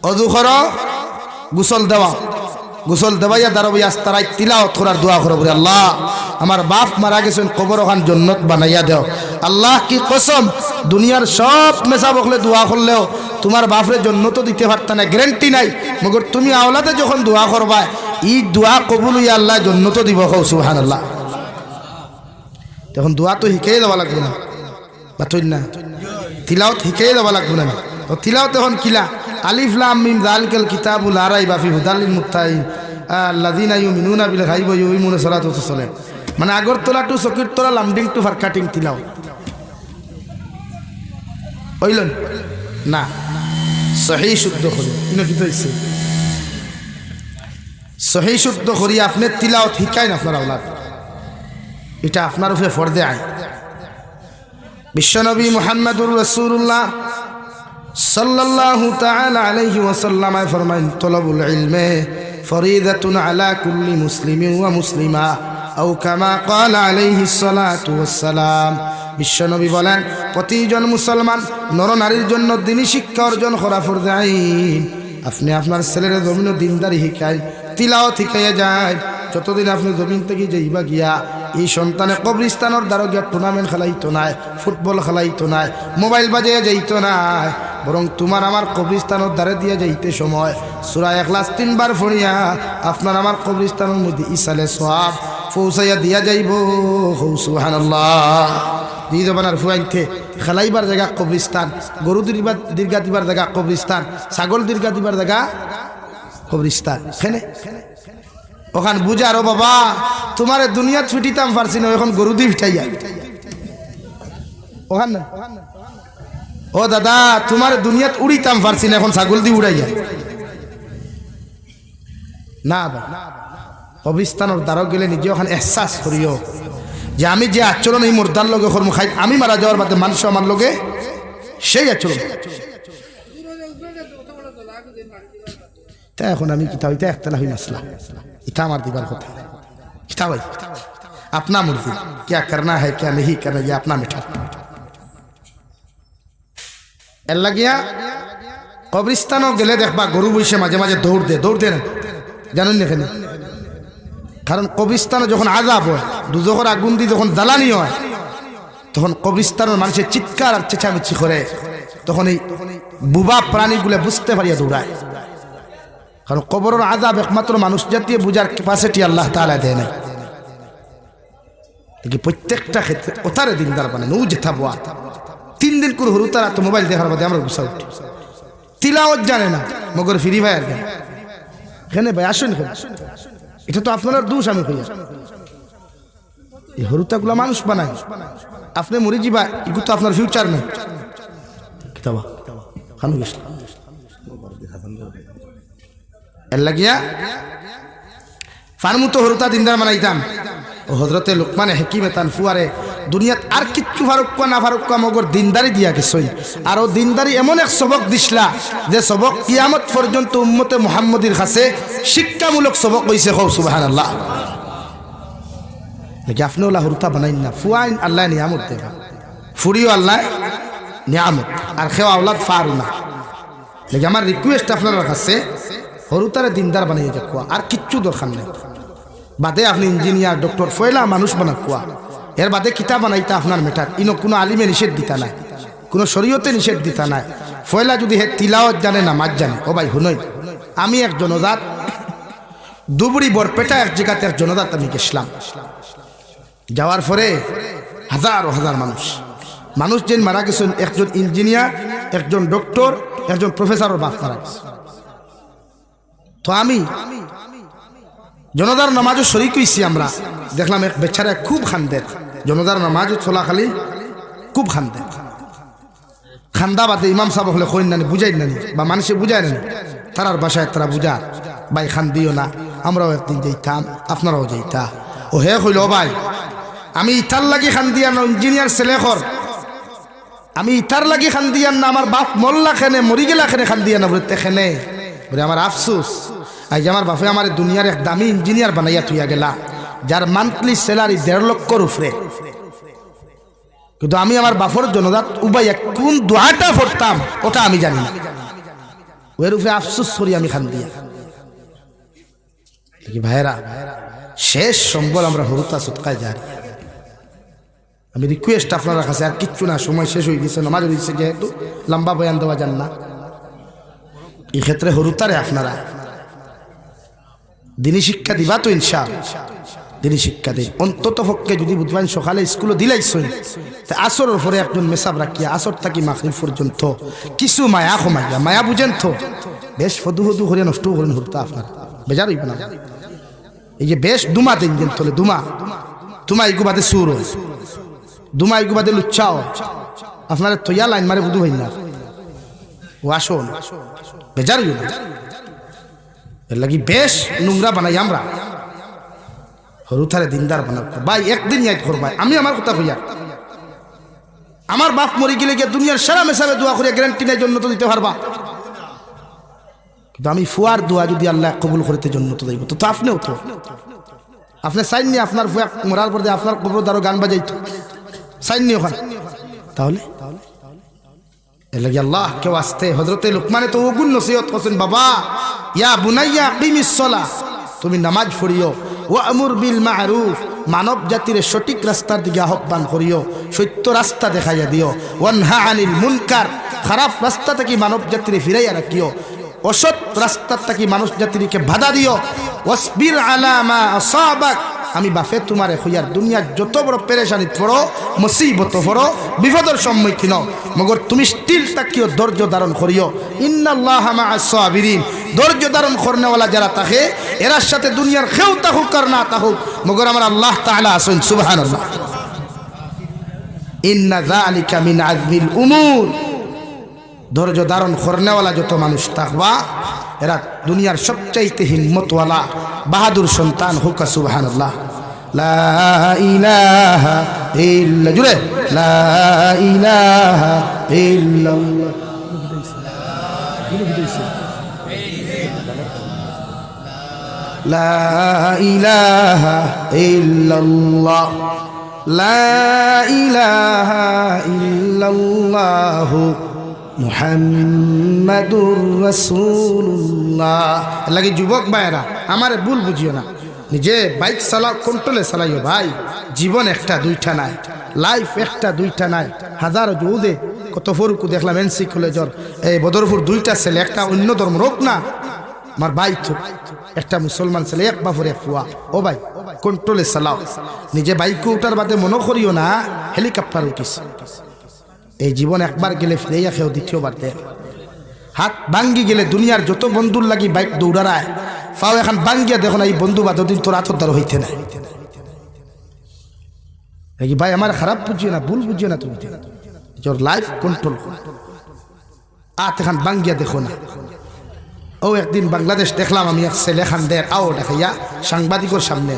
অজু করো গোসল দেওয়াইয়া দাঁড়াবি আস্তারাই তিলাওয়াত করার দোয়া করো বলে আল্লাহ আমার বাপ মারা গেছেন কবর ওখান জান্নাত বানাইয়া দাও আল্লাহ কি কসম দুনিয়ার সব মেসা বকলে দোয়া করলেও তোমার বাপরে জান্নাত দিতে পারতা না গ্যারান্টি নাই মগর তুমি আওলাদে যখন দোয়া করবা এই দোয়া কবুল হইয়া আল্লাহ জান্নাত দিব সুবহানাল্লাহ তখন দোয়া তো শিখাই দেওয়া লাগবে না বাতই না তিলাওয়াত শিখাই দেওয়া লাগবে না ও তিলাওয়াত তখন কিলা আলিফ লাম মিম যালিকাল কিতাবু লা রাইবা ফিহি হুদাল লিল মুত্তাকিন আল্লাযীনা ইউমিনুনা বিল গায়বি ওয়া ইউকিমুনা সালাতা ওয়া সালাম মানে আগরতলা টু সকিরতলা লামডিং টু ফারকাটিং তিলাওয়াত হইলেন না সহি শুদ্ধ করে ইনো কি হইছে সহি শুদ্ধ করি আপনি তিলাওয়াত শিখাইন আপনার আওলাদ এটা আপনার উপরে ফরজে আইন বিশ্বনবী মুহাম্মদুর রাসূলুল্লাহ সাল্লাল্লাহু তাআলা আলাইহি ওয়াসাল্লাম ফরমাইন তলবুল ইলমে ফরিদাতুন আলা কুল্লি মুসলিমিন ওয়া মুসলিমা আও কামা ক্বালা আলাইহিস সালাতু ওয়াস সালাম বিশ্বনবী বলেন প্রতিজন মুসলমান নর নারীর জন্য দ্বীনি শিক্ষা অর্জন করা ফরজে আইন আপনি আপনার ছেলের জমিন দিনদারি শিখাই তিলাওয়াত শিখাইয়া যায় যতদিন আপনি জমিন থেকে যাইবা গিয়া এই সন্তানে কবরস্থানের দ্বারা গিয়া টুর্নামেন্ট খেলাইতো নাই ফুটবল খেলাইতো নাই মোবাইল বাজাইয়া যাইতো নাই বরং তোমার আমার কবরস্থানের দ্বারে দিয়ে যাইতে সময় সূরা ইখলাস 3 বার পড়িয়া আপনার আমার কবরস্থানের মধ্যে ইসালে সওয়াব পৌঁছাইয়া দিয়া যাইব সুবহানাল্লাহ দিয়ে যাবেন আর ফুয়াইতে খেলাইবার জায়গা কবরস্থান গরু দীর্ঘা দিবার জায়গা কবরস্থান ছাগল দীর্ঘা দিবার জায়গা কবরস্থান এখানে ওখান বুঝার ও বাবা তোমার দুনিয়া ছুটিতাম পারছি না এখন গরু দিয়ে উঠাইয়া ওখান না ও দাদা তোমার দুনিয়াত উড়িতাম পারছি না এখন ছাগল দিয়ে উড়াইয়া না কবরস্থানের দ্বারা গেলে নিজে ওখানে এহসাস করিও যে আমি যে আচরণ এই মুর্দার লগে কর্ম খাই আমি মারা যাওয়ার বাদে মানুষ আমার লগে সেই আচরণ তাই এখন আমি কিতাব এটা একতলা হয়ে আসলাম এটা আমার দিবার কথা কিতাব আপনা মুর্জি क्या करना है क्या नहीं करना ये अपना मिठा এর লাগিয়া কবরস্থানও গেলে দেখবা গরু বসে মাঝে মাঝে দৌড় দে না জানেন না এখানে কারণ কবরস্থানে যখন আযাব হয় দুজখের আগুন দিয়ে যখন জ্বালানি হয় তখন কবরস্থানের মানুষের চিৎকার আর চেঁচামেচি করে তখন এই বুবা প্রাণীগুলো বুঝতে পারিয়া দৌড়ায় কারণ কবরের আযাব একমাত্র মানুষ জাতীয় বুঝার ক্যাপাসিটি আল্লাহ তাআলা দেয় না দেখি প্রত্যেকটা ক্ষেত্রে ওতারে দিনদার বানায় ও যেথা বোয়া 3 দিন করে হরু তারা তো মোবাইল দেখার বাদে আমরা গুছা উঠি তিলাওয়াত জানে না মগর ফ্রি ফায়ার গেম এখানে ভাই আসুন এটা তো আপনার দোষ আমি কই এই হরুতাগুলা মানুষ বানায় আপনি মরে যাবা এগুলো তো আপনার ফিউচার না কিতাবা খানু গেছ এর লাগিয়া ফার্মুতো হরুতা দিনদার বানাইতাম ও হযরতে লুকমান হাকিমে তান ফুয়ারে দুনিয়াত আর কিচ্ছু ফারুক্কা না ফারুক্কা মগর দিনদারি দিয়া গেছই আর ও দিনদারি এমন এক সবক দিছলা যে সবক কিয়ামত পর্যন্ত উম্মতে মুহাম্মদীর কাছে শিক্ষামূলক সবক হইছে সুবহানাল্লাহ নাকি আপনি ওলা হরুতা বানাইন না ফুয়াইন আল্লাহ নিয়ামত দেবা ফুরিও আল্লাহ নিয়ামত আর খেওয়া আওলাদ ফারু না নাকি আমার রিকোয়েস্ট আপনার কাছে হরুতারে দিনদার বানাইয়ে যাকুয়া আর কিচ্ছু দরকার নেই বাদে আপনি ইঞ্জিনিয়ার ডক্টর ফয়লা মানুষ বানাকুয়া এর বাদে কিতাব বানাইতা আপনার মেটার ইনো কোনো আলিমে নিষেধ দিতা নাই কোনো শরীয়তে নিষেধ দিতা নাই ফয়লা যদি হে তিলাওয়াত জানে নামাজ জানে ও ভাই হুনই আমি এক জনজাত দুবড়ি বরপেটা এক জায়গাতে এক জনজাত আমি গেছিলাম যাওয়ার পরে হাজার হাজার মানুষ যেন মারা গেছেন একজন ইঞ্জিনিয়ার একজন ডক্টর একজন প্রফেসরের বাপ মারা গেছে তো আমি জনতার নামাজও শরীক হইছি আমরা দেখলাম এক বেচারা খুব খান্দের জনতার নামাজও চলাকালী খুব খান্দের খান্দা বাদে ইমাম সাহেব হলে কইন নানি বুঝাই নানি বা মানুষে বুঝায় নানি তারার বাসায় তারা বুঝা ভাই খান দিও না আমরাও একদিন যাইতাম আপনারাও যাইতা ও হে কইল ভাই আমি ইতার লাগি খান দিয়া ইঞ্জিনিয়ার ছেলেখর আমি ইতার লাগি খান দিয়ান না, আমার বাপ মল্লা খেনে মরি গেলা খেনে খান দিয়া না বলে তেখেনে বলে আমার আফসোস। আজ আমার বাপে আমার দুনিয়ার এক দামি ইঞ্জিনিয়ার বানাইয়া থুইয়া গেলা, যার মান্থলি স্যালারি 1.5 লক্ষর উপরে। কিন্তু আমি আমার বাপর জনজাত উবাইয়া কোন দোয়াটা পড়তাম ওটা আমি জানি না, ওর উপরে আফসোস করি আমি খান দিয়া। ভাইরা, শেষ সম্বল আমরা হরুতা সৎকায় যাই। আমি রিকোয়েস্ট আপনারা কাছে, আর কিচ্ছু না, সময় শেষ হয়ে গেছে, নামাজ হয়েছে, যেহেতু লম্বা বয়ান দেওয়া যান না, এই ক্ষেত্রে হরুতারে আপনারা দিনী শিক্ষা দিবা তো ইনশাআল্লাহ। দিনী শিক্ষা দেয় অন্তত পক্ষে যদি বুধবার সকালে স্কুলে দিলাইছই, আসরের পরে একজন মেসাব রাখিয়া আসর থাকি মাগরিব পর্যন্ত কিছু মায়া কমাইয়া, মায়া বুঝেন তো, বেশ ফদু ফদু করে নষ্ট করেন হরুতা আপনারা, বেজার হইব না। এই যে বেশ দুমা দিন দিন তোলে, দুমা দুমা ইগুবাদে সুর, দুমা ইগুবাদে লুচ্ছাও, আপনারা তৈয়া লাইন মারে বুধু হই না, ও আসুন বেজার হইব না। এর লাগি বেশ নোংরা বানাই আমরা, হরুথারে দিনদার বানাব ভাই, একদিন ইয়াদ করবাই। আমি আমার কথা কইয়া, আমার বাপ মরি গেলে গিয়ে দুনিয়ার সারা মেসাবে দোয়া করে গ্যারান্টি নাই জন্য তো দিতে পারবা, কিন্তু আমি ফুয়ার দোয়া যদি আল্লাহ কবুল করতে জন্য তো দেব, তো আপনিও তো আপনি চাইননি আপনার ফুয়া মরার পর আপনার কবর দ্বারা গান বাজাইতো, চাইননি ওখানে, তাহলে এর লাগি আল্লাহ কেউ আসতে হযরতে লুকমানে তো ওগুন নসিহত করছেন, বাবা ইয়া বুনাইয়া কিমিস সালাহ, তুমি নামাজ পড়িও, ওয়ামুর বিল মারুফ, মানব জাতির সঠিক রাস্তার দিকে আহ্বান করিও, সত্য রাস্তা দেখাইয়া দিও, ওয়ানহা আনিল মুনকার, খারাপ রাস্তা থেকে মানব জাতির ফিরাইয়া রাখিও, অসৎ রাস্তা থেকে মানুষ জাতিকে বাধা দিও, ওয়াসবির আলা মা আসাবাক, আমি বাফে তোমারে হইয়ার দুনিয়ার যত বড় পেরেশানি পড়ো, মুসিবত পড়ো, বিপদের সম্মুখীন মগর তুমি স্টিল তাকিও, ধৈর্য ধারণ করিও, ইন্নাল্লাহা মাআস সাবিরিন, ধৈর্য ধারণ করনেওয়ালা যারা থাকে এরার সাথে দুনিয়ার কেউ তাহুক আর না তাহুক মগর আমার আল্লাহ তাআলা আছেন। সুবহানাল্লাহ। ইন্না যালিকা মিন আযমিল উমুর, ধৈর্য ধারণ করনেওয়ালা যত মানুষ থাকবা এরা দুনিয়ার সবচাইতে হিম্মতওয়ালা বাহাদুর সন্তান হোক। সুবহানাল্লাহ। লা ইলাহা ইল্লা, জুড়ে লা ইলাহা ইল্লাল্লাহ, লা ইলাহা ইল্লাল্লাহ, লা ইলাহা ইল্লাল্লাহু মুহাম্মাদুর রাসূলুল্লাহ। লাগে যুবক ভাইরা আমারে ভুল বুঝিও না, নিজে বাইক চালাও, কন্ট্রোলে চালাইও ভাই। জীবন একটা দুইটা নাই, লাইফ একটা দুইটা নাই, হাজারো যুদে কত ফরুকু দেখলাম এনসি কলেজর এই বদরপুর, দুইটা ছেলে, একটা অন্য ধর্ম রোক না, আমার ভাই তো একটা মুসলমান ছেলে, এক বাপর এক ফুয়া। ও ভাই কন্ট্রোলে চালাও, নিজে বাইকে উঠার বাদে মনে করিও না হেলিকপ্টার উঠিস। এই জীবন একবার গেলে ফিরাইয়া খেয়েও দ্বিতীয়বার দেয়। হাত ভাঙ্গি গেলে দুনিয়ার যত বন্ধুর লাগি বাইক দৌড়ায়, পাও এখন ভাঙ্গিয়া দেখো না এই বন্ধু বা দিন তোর আতর দ্বারা হইতে না। ভাই আমার খারাপ বুঝিও না, ভুল বুঝিও না, তুমি লাইফ কন্ট্রোল আত এখন ভাঙ্গিয়া দেখো না। ও একদিন বাংলাদেশ দেখলাম আমি, এক ছেলে খান দের আও দেখাইয়া সাংবাদিকের সামনে,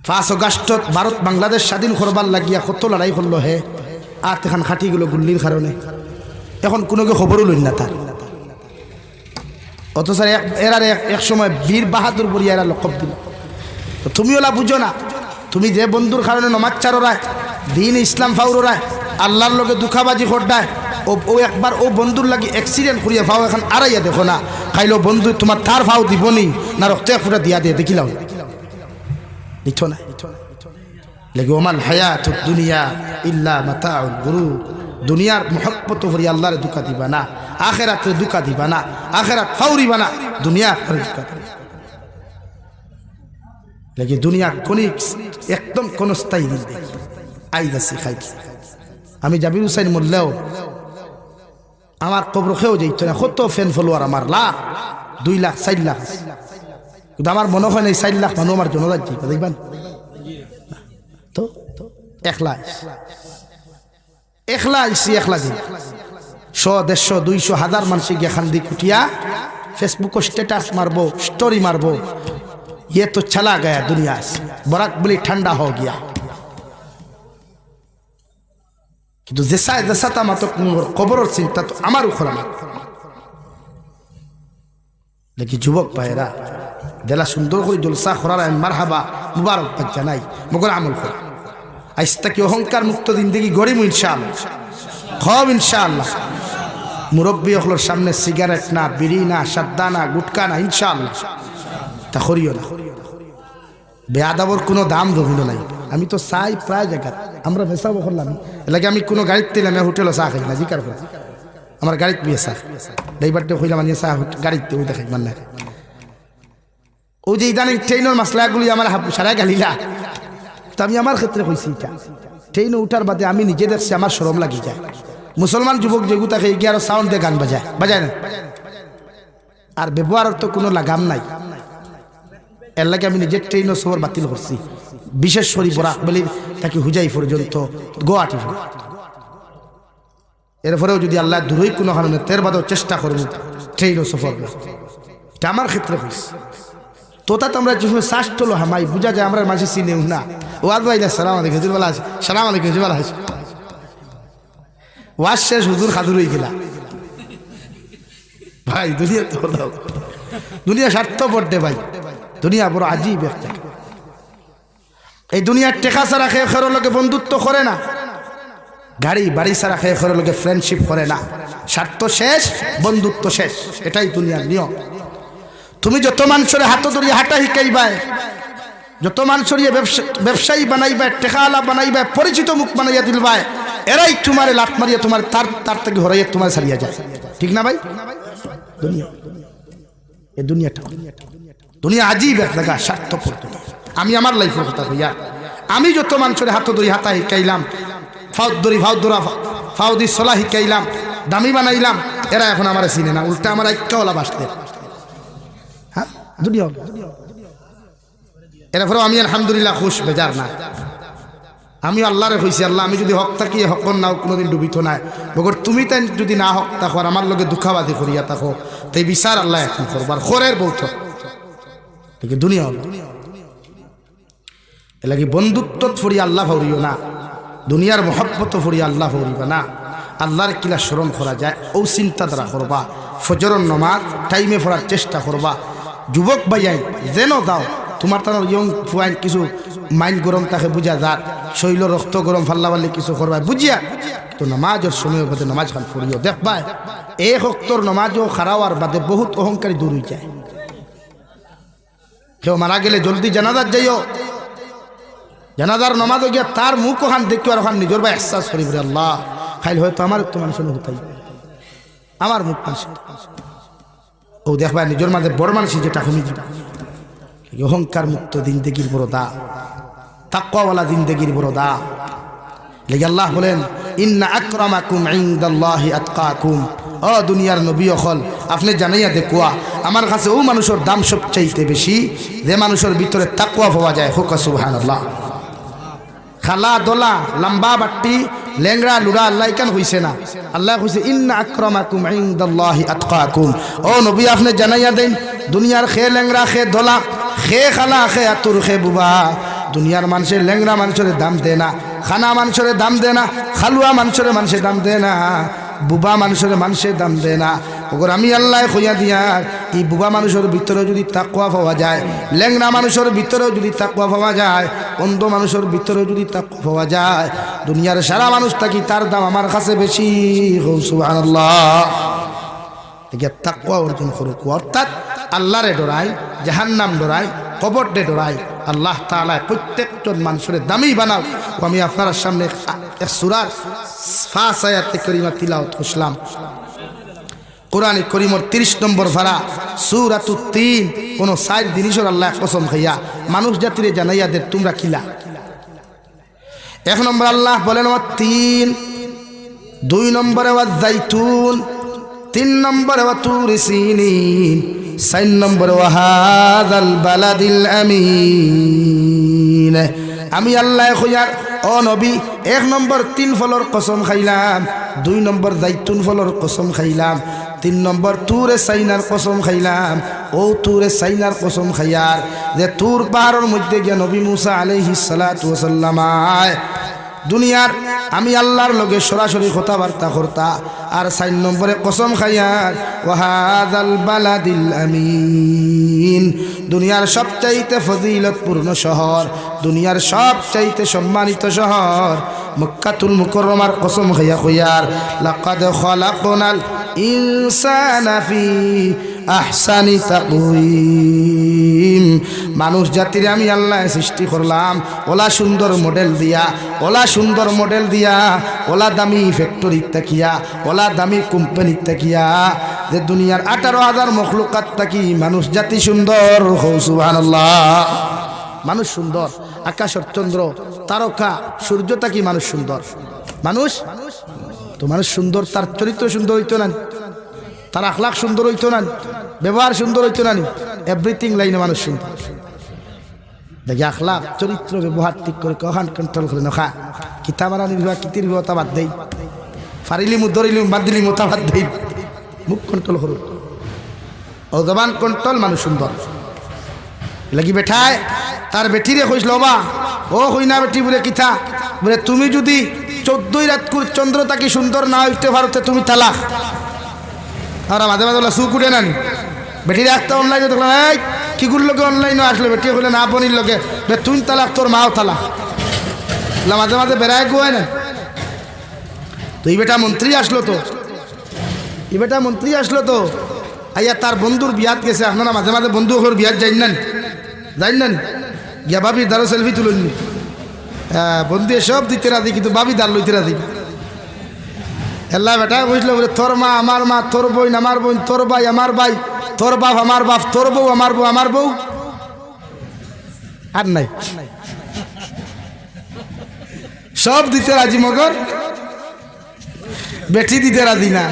5 আগস্ট ভারত বাংলাদেশ স্বাধীন করবার লাগিয়া কত লড়াই করলো হে, আর এখন খাটি গেল গুল্লির কারণে, এখন কোনো খবরও লইন না তার। অথচ এরার এক সময় বীর বাহাদুর বলিয়া এরা লকব দিল। তো তুমি ওলা বুঝো না, তুমি যে বন্ধুর কারণে নমাজ চারোরায়, দিন ইসলাম ফাউরায়, আল্লাহর লগে দুঃখাবাজি করডায়, ও একবার ও বন্ধুর লাগি অ্যাক্সিডেন্ট করিয়া ফাও এখন আড়াইয়া দেখো না, খাইলো বন্ধু তোমার তার ফাও দিবনি না রক্ত এক ফুটা দিয়া দিয়ে দেখিলাম দিত না। লেগে ওমাল হায়াতুদ দুনিয়া ইল্লা মাতাউল গুরুর, দুনিয়ার মহব্বত করি আল্লাহরে দুকা দিবা না, আখিরাতে দুকা দিবা না, আখিরাত ফাউরিবা না, দুনিয়া করে দুকা দিবা। লেগে দুনিয়া কোনিক একদম কোন স্থায়ী দিন আইদাসি খাইছি। আমি জাবির হুসাইন মোল্লাও আমার কবর খেয়েও যাইত না, কত ফ্যান ফলোয়ার আমার, লাখ 2 লাখ 4 লাখ, কিন্তু আমার মনে হয় না 4 লাখ মানুষ আমার জনজাত দেখবেন তো একলা আইসি, একলা দিন 100 150 200 হাজার মানুষ গিয়ে খান্দি কুটিয়া ফেসবুক স্ট্যাটাস মারবো, স্টোরি মারবো, ये तो चला गया दुनिया से, बरक बोली ठंडा हो गया। কিন্তু যেসাতা মাতো কবরের চিন্তা তো আমারও করা না। দেখি যুবক ভাইয়েরা দেলা সুন্দর করে জলসা করার মারহাবা মুবারক জানাই, মগর আমল করা। আজ তাকে অহংকার মুক্ত জিন্দেগি গড়িম ইনশাআল্লাহ, খব ইনশাআল্লাহ। মুরব্বী হলোর সামনে সিগারেট না, বিড়ি না, সাদ্দা না, গুটকা না, ইনশাআল্লাহ তা করিও না। বেয়াদাবর কোনো দাম রহিল নাই। আমি তো চাই প্রায় জায়গা আমরা মেসাবো করলাম এলাকে আমি কোনো গাড়িতে আমি হোটেলও চা খাই না, জিকার করে আমার গাড়িতে বিয়ে চা ড্রাইভারটা হইলাম আমি চা গাড়িতে ওই দেখাই মানে ওই যে ইদানিং ট্রেনের মাসলাগুলি আমার সারা গালিলা। তো আমি আমার ক্ষেত্রে কইছি এটা ট্রেনে উঠার বাদে আমি নিজে দেখছি আমার শরম লাগি যায়। মুসলমান যুবক যেগু তাকে এগিয়ে আরো সাউন্ড দিয়ে গান বাজায় না, আর ব্যবহারের তো কোনো লাগাম নাই। এর লাগে আমি নিজের ট্রেনও সফর বাতিল করছি, বিশেষ করে বরাক বলি তাকে হুজাই পর্যন্ত গোয়াটি। এরপরেও যদি আল্লাহ দূরই কোনো কারণে তের বাদেও চেষ্টা করব ট্রেনও সফর, এটা আমার ক্ষেত্রে হয়েছে। তোতা তো আমরা যেভাবে শ্বাস তোলো হামাই বুঝা যায় আমরা মাঝে চিনেও না। ও আজ ভাই সালাম আলাইকুম হুজুর বলা আছে, সালাম আলাইকুম হুজুর বলা আছে। ওয়াজ শেষ হুজুর খাদুর হয়ে গেলা ভাই। দুনিয়া তো দুনিয়া স্বার্থপর দে ভাই, দুনিয়া বড় আজীব একটা। এই দুনিয়ার টেকা ছাড়া খেয়ে খেরো লোকে বন্ধুত্ব করে না, গাড়ি বাড়ি ছাড়া খেয়ে খেরো লোকে ফ্রেন্ডশিপ করে না। স্বার্থ শেষ, বন্ধুত্ব শেষ, এটাই দুনিয়ার নিয়ম। তুমি যত মানুষের হাত ধরিয়ে হাঁটা শিখাইবাই, যত মানুষের ব্যবসায়ী বানাইবা, টেকাওয়ালা বানাইবা, পরিচিত মুখ বানাইয়া দিলবাই, এরাই তোমার লাত মারিয়া তোমার তার থেকে হরাইয়া তোমার ছাড়িয়া যায়। ঠিক না ভাই? দুনিয়া এই দুনিয়া আজীব এক জায়গা, স্বার্থপর। আমি আমার লাইফের কথা কইয়া, আমি যত মানুষের হাত ধরি হাতা শিখাইলাম, ফাউদি সলা শিখাইলাম, দামি বানাইলাম, এরা এখন আমার চিনে না, উল্টা আমার ঐক্যওয়ালা বাসতে। হ্যাঁ দুনিয়া এরপরেও আমি আলহামদুলিল্লাহ খুশ, বেজার না। আমি আল্লাহরে কইছি, আল্লাহ আমি যদি হক থাকি হক নাও কোনোদিন ডুবিত নাই, বগর তুমি তাই যদি না হক থাকো আর আমার লগে দুঃখাবাদী করিয়া থাকো, তাই বিচার আল্লাহ এখন করবার খরের বৌথ দুনিয়া হল। এলাকি বন্ধুত্ব ফরিয়া আল্লাহ ভরিও না, দুনিয়ার মহব্বত ফরিয়া আল্লাহ ভরিবা না। আল্লাহর কিলা স্মরণ করা যায় ও চিন্তা দ্বারা করবা। ফজরের নমাজ টাইমে পড়ার চেষ্টা করবা। যুবক ভাইয়াই যেন দাও তোমার তার ইয়ং ফুয়াইন কিছু মাইন্ড গরম তাকে বুঝা যার শৈল রক্ত গরম ফাল্লা পাল্লি কিছু করবা বুঝিয়া, তো নামাজের সময়ের বাদে নামাজ খান পড়িও দেখবা এক হক্তর নামাজও খারাওয়ার বাদে বহুত অহংকারী দূর হয়ে যায়। কেউ মারা গেলে জলদি জানাজার যাইও, জানাজার নামাজও গিয়া তার মুখ ওখান দেখি আর ওখান নিজের বা এহসাস করি বলে আল্লাহ খাইল হয়তো আমার তো মানুষের হতাই আমার মুখ মানুষ ও দেখবা নিজের মাঝে বড় মানুষ যেটা কমে যাবে। অহংকার মুক্ত জিন্দেগির বড় দা, তাকওয়াওয়ালা জিন্দেগির বড় দা। লেগে আল্লাহ বলেন ইন্না আকরামাকুম ইনদাল্লাহি আতকাকুম। ও দুনিয়ার নবী হল আপনি জানাইয়া দেখুয়া আমার কাছে ও মানুষের দাম সবচাইতে বেশি যে মানুষের ভিতরে তাকওয়া পাওয়া যায়। হোক সুবহানাল্লাহ। খালা দোলা লম্বা বাট্টি লেংড়া লুড়া আল্লাহ কেন হইছে না? আল্লাহ কইছে ইন্না আকরামাকুম ইনদাল্লাহি আতকাকুম। ও নবী আপনি জানাইয়া দেন দুনিয়ার খে লেংড়া খে দোলা খে খালা খে আতুর খে বুবা, দুনিয়ার মানুষের লেংরা মানুষের দাম দেয় না, খানা মানুষের দাম দেয় না, খালুয়া মানুষের মানুষের দাম দেয় না, বুবা মানুষের মানুষের দাম দেয় না। ওগর আমি আল্লাহ কইয়া দিয়ার এই বুবা মানুষের ভিতরে যদি তাকওয়া পাওয়া যায়, লেংরা মানুষের ভিতরেও যদি তাকওয়া পাওয়া যায়, অন্ধ মানুষের ভিতরেও যদি তাকওয়া পাওয়া যায়, দুনিয়ার সারা মানুষ থাকি তার দাম আমার কাছে বেশি। সুবহানাল্লাহ। তাকওয়া অর্জন করুক, অর্থাৎ আল্লাহরে ডরাই, জাহান্নাম ডরাই, কবর ডে ডরাই। আল্লাহ তাআলা প্রত্যেকজন মানুষের দামি বানাও। আমি আপনার সামনে এক সূরার ৫ আয়াত কারিমা তিলাওয়াত করলাম। কোরআন কারীমের ৩০ নম্বর পারা সূরাতুত তিন। কোন ৬ জিনিসের আল্লাহ কসম খাইয়া মানুষ জাতিরে জানাইয়া দে তোমরা কিলা। ১ নম্বর আল্লাহ বলেন ওয়া তিন, ২ নম্বরে ওয়া জাইতুন, ৩ নম্বরে ওয়া তুর সিনিন, ৪ নম্বরে ওয়া হাযাল বালাদিল আমিন। আমি আল্লাহ কইয়ার ও নবী ১ নম্বর ৩ ফলর কসম খাইলাম, ২ নম্বর জাইতুন ফলর কসম খাইলাম, ৩ নম্বর তুরে সাইনার কসম খাইলাম। ও তুরে সাইনার কসম খাইয়ার যে তুর পাহাড়ের মধ্যে গিয়া নবী মুসা আলাইহিস সালাতু ওয়াস সালাম দুনিয়ার আমি আল্লাহর লগে সরাসরি কথাবার্তা করতা। আর 4 নম্বরে কসম খাইয়ার ওয়াহাদাল বালাদিল আমিন, দুনিয়ার সবচাইতে ফজিলতপূর্ণ শহর, দুনিয়ার সবচাইতে সম্মানিত শহর মক্কাতুল মুকাররমার কসম খাইয়া কইয়ার লাকাদ খালাকনাল ইনসানা ফি আহসানি তাকওয়িম, মানুষ জাতিরে আমি আল্লাহ সৃষ্টি করলাম ওলা সুন্দর মডেল দিয়া, ওলা সুন্দর মডেল দিয়া, ওলা দামি ফ্যাক্টরি তাকিয়া, ওলা দামি কোম্পানি তাকিয়া, যে দুনিয়ার 18,000 মখলুকাত তাকি মানুষ জাতি সুন্দর। সুবহানাল্লাহ। মানুষ সুন্দর, আকাশের চন্দ্র তারকা সূর্য তাকি মানুষ সুন্দর। মানুষ তো মানুষ সুন্দর, তার চরিত্র সুন্দর হইতো না, তার আখলাক সুন্দর হইতো না, ব্যবহার সুন্দর হইতো না, এভরিথিং লাইনে মানুষ সুন্দর। দেখি আখলাক চরিত্র ব্যবহার ঠিক করে কখন কন্ট্রোল করে নখা কিতা মারা নির্বাহ কিতির বিহতা বাদ দেই, ফারিলি মুখ ধরিলি বাদ দিলি মোতা বাদ দেই, মুখ কন্ট্রোল করো, ও জবান কন্ট্রোল, মানুষ সুন্দর লাগি বেঠায় তার বেটিরে কইস লবা ও হই না বেটি বলে কিথা বলে তুমি যদি 14 রাত চন্দ্র তাকে সুন্দর না হইতে পারতে তুমি তালাক। আর মাঝে মাঝে বলে সুখ উঠে নানি বেটির একটা অনলাইনে দেখলাম এই কিগুর লোকে অনলাইনে আসলে বেটি হইলে না বনির লোকে তুই তালাক তোর মাও তালাক, মাঝে মাঝে বেড়ায় গোয় না। তো এই বেটা মন্ত্রী আসলো, তো এই বেটা মন্ত্রী আসলো তো আইয়া তার বন্ধুর বিয়াত গেছে। আপনারা মাঝে মাঝে বন্ধু ওর বিয়াত যাই না গিয়া বাবির দ্বারও সেলফি তুলেননি, বন্ধু সব দিতে রাজি কিন্তু বাবি দাঁড় লইতে রাজি। এল্লা বেটা বুঝলো বলে তোর মা আমার মা, তোর বোন আমার বোন, তোর ভাই আমার ভাই, তোর বাপ আমার বাপ, তোর বউ আমার বউ, আমার বউ আর নাই, সব দিতে রাজি মগর বেটি দিতে রাজি না।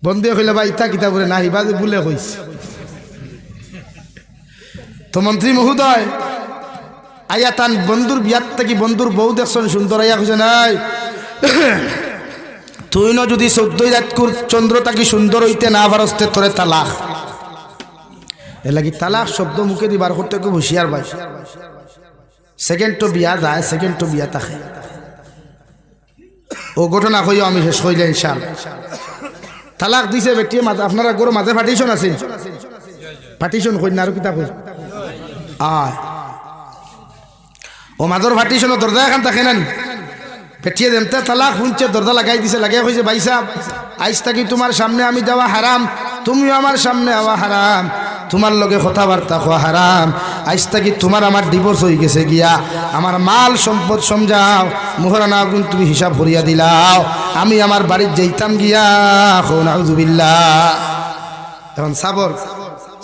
বন্ধু কইলে ভাই ইতা কিতা বলে না হিবাজ বলে কইস। তো মন্ত্রী মহোদয় আইয়া তান বন্ধুর বিয়াত থেকে বন্ধুর বউ দেখছেন সুন্দর, আইয়া কইছে নাই তুই ন যদি 14 রাত চন্দ্র তাকে সুন্দর হইতে না পারস্তে তোরে তালাক। এ লাগি তালাক শব্দ মুখে দিবার করতে খুব হুঁশিয়ার ভাই। সেকেন্ড তো বিয়া যায়, সেকেন্ড তো বিয়া থাকে। ও ঘটনা কইও আমি শেষ কইলে ইনশাআল্লাহ। তালাক দিছে বেটিয়ে মাঝে, আপনারা গরু মাঝে পার্টিশন আছে, পার্টিশন কই না আর কিতা কই ও মাদর পার্টিশন দরজা এখন থাকে না বেটিয়ে দেমতে তালাক শুনছে, দরজা লাগাই দিছে, লাগাই কইছে ভাই সাহেব আইজ থাকি তোমার সামনে আমি যাওয়া হারাম, তুমিও আমার সামনে আওয়া হারাম, তোমার লগে কথাবার্তা হওয়া হারাম, আইজ থাকি তোমার আমার ডিভোর্স হয়ে গেছে গিয়া, আমার মাল সম্পদ সমঝাও, মোহরানা আগুন তুমি হিসাব ভরিয়া দিলাও, আমি আমার বাড়ির যাইতাম গিয়া। নাউযুবিল্লাহ। এখন সাবর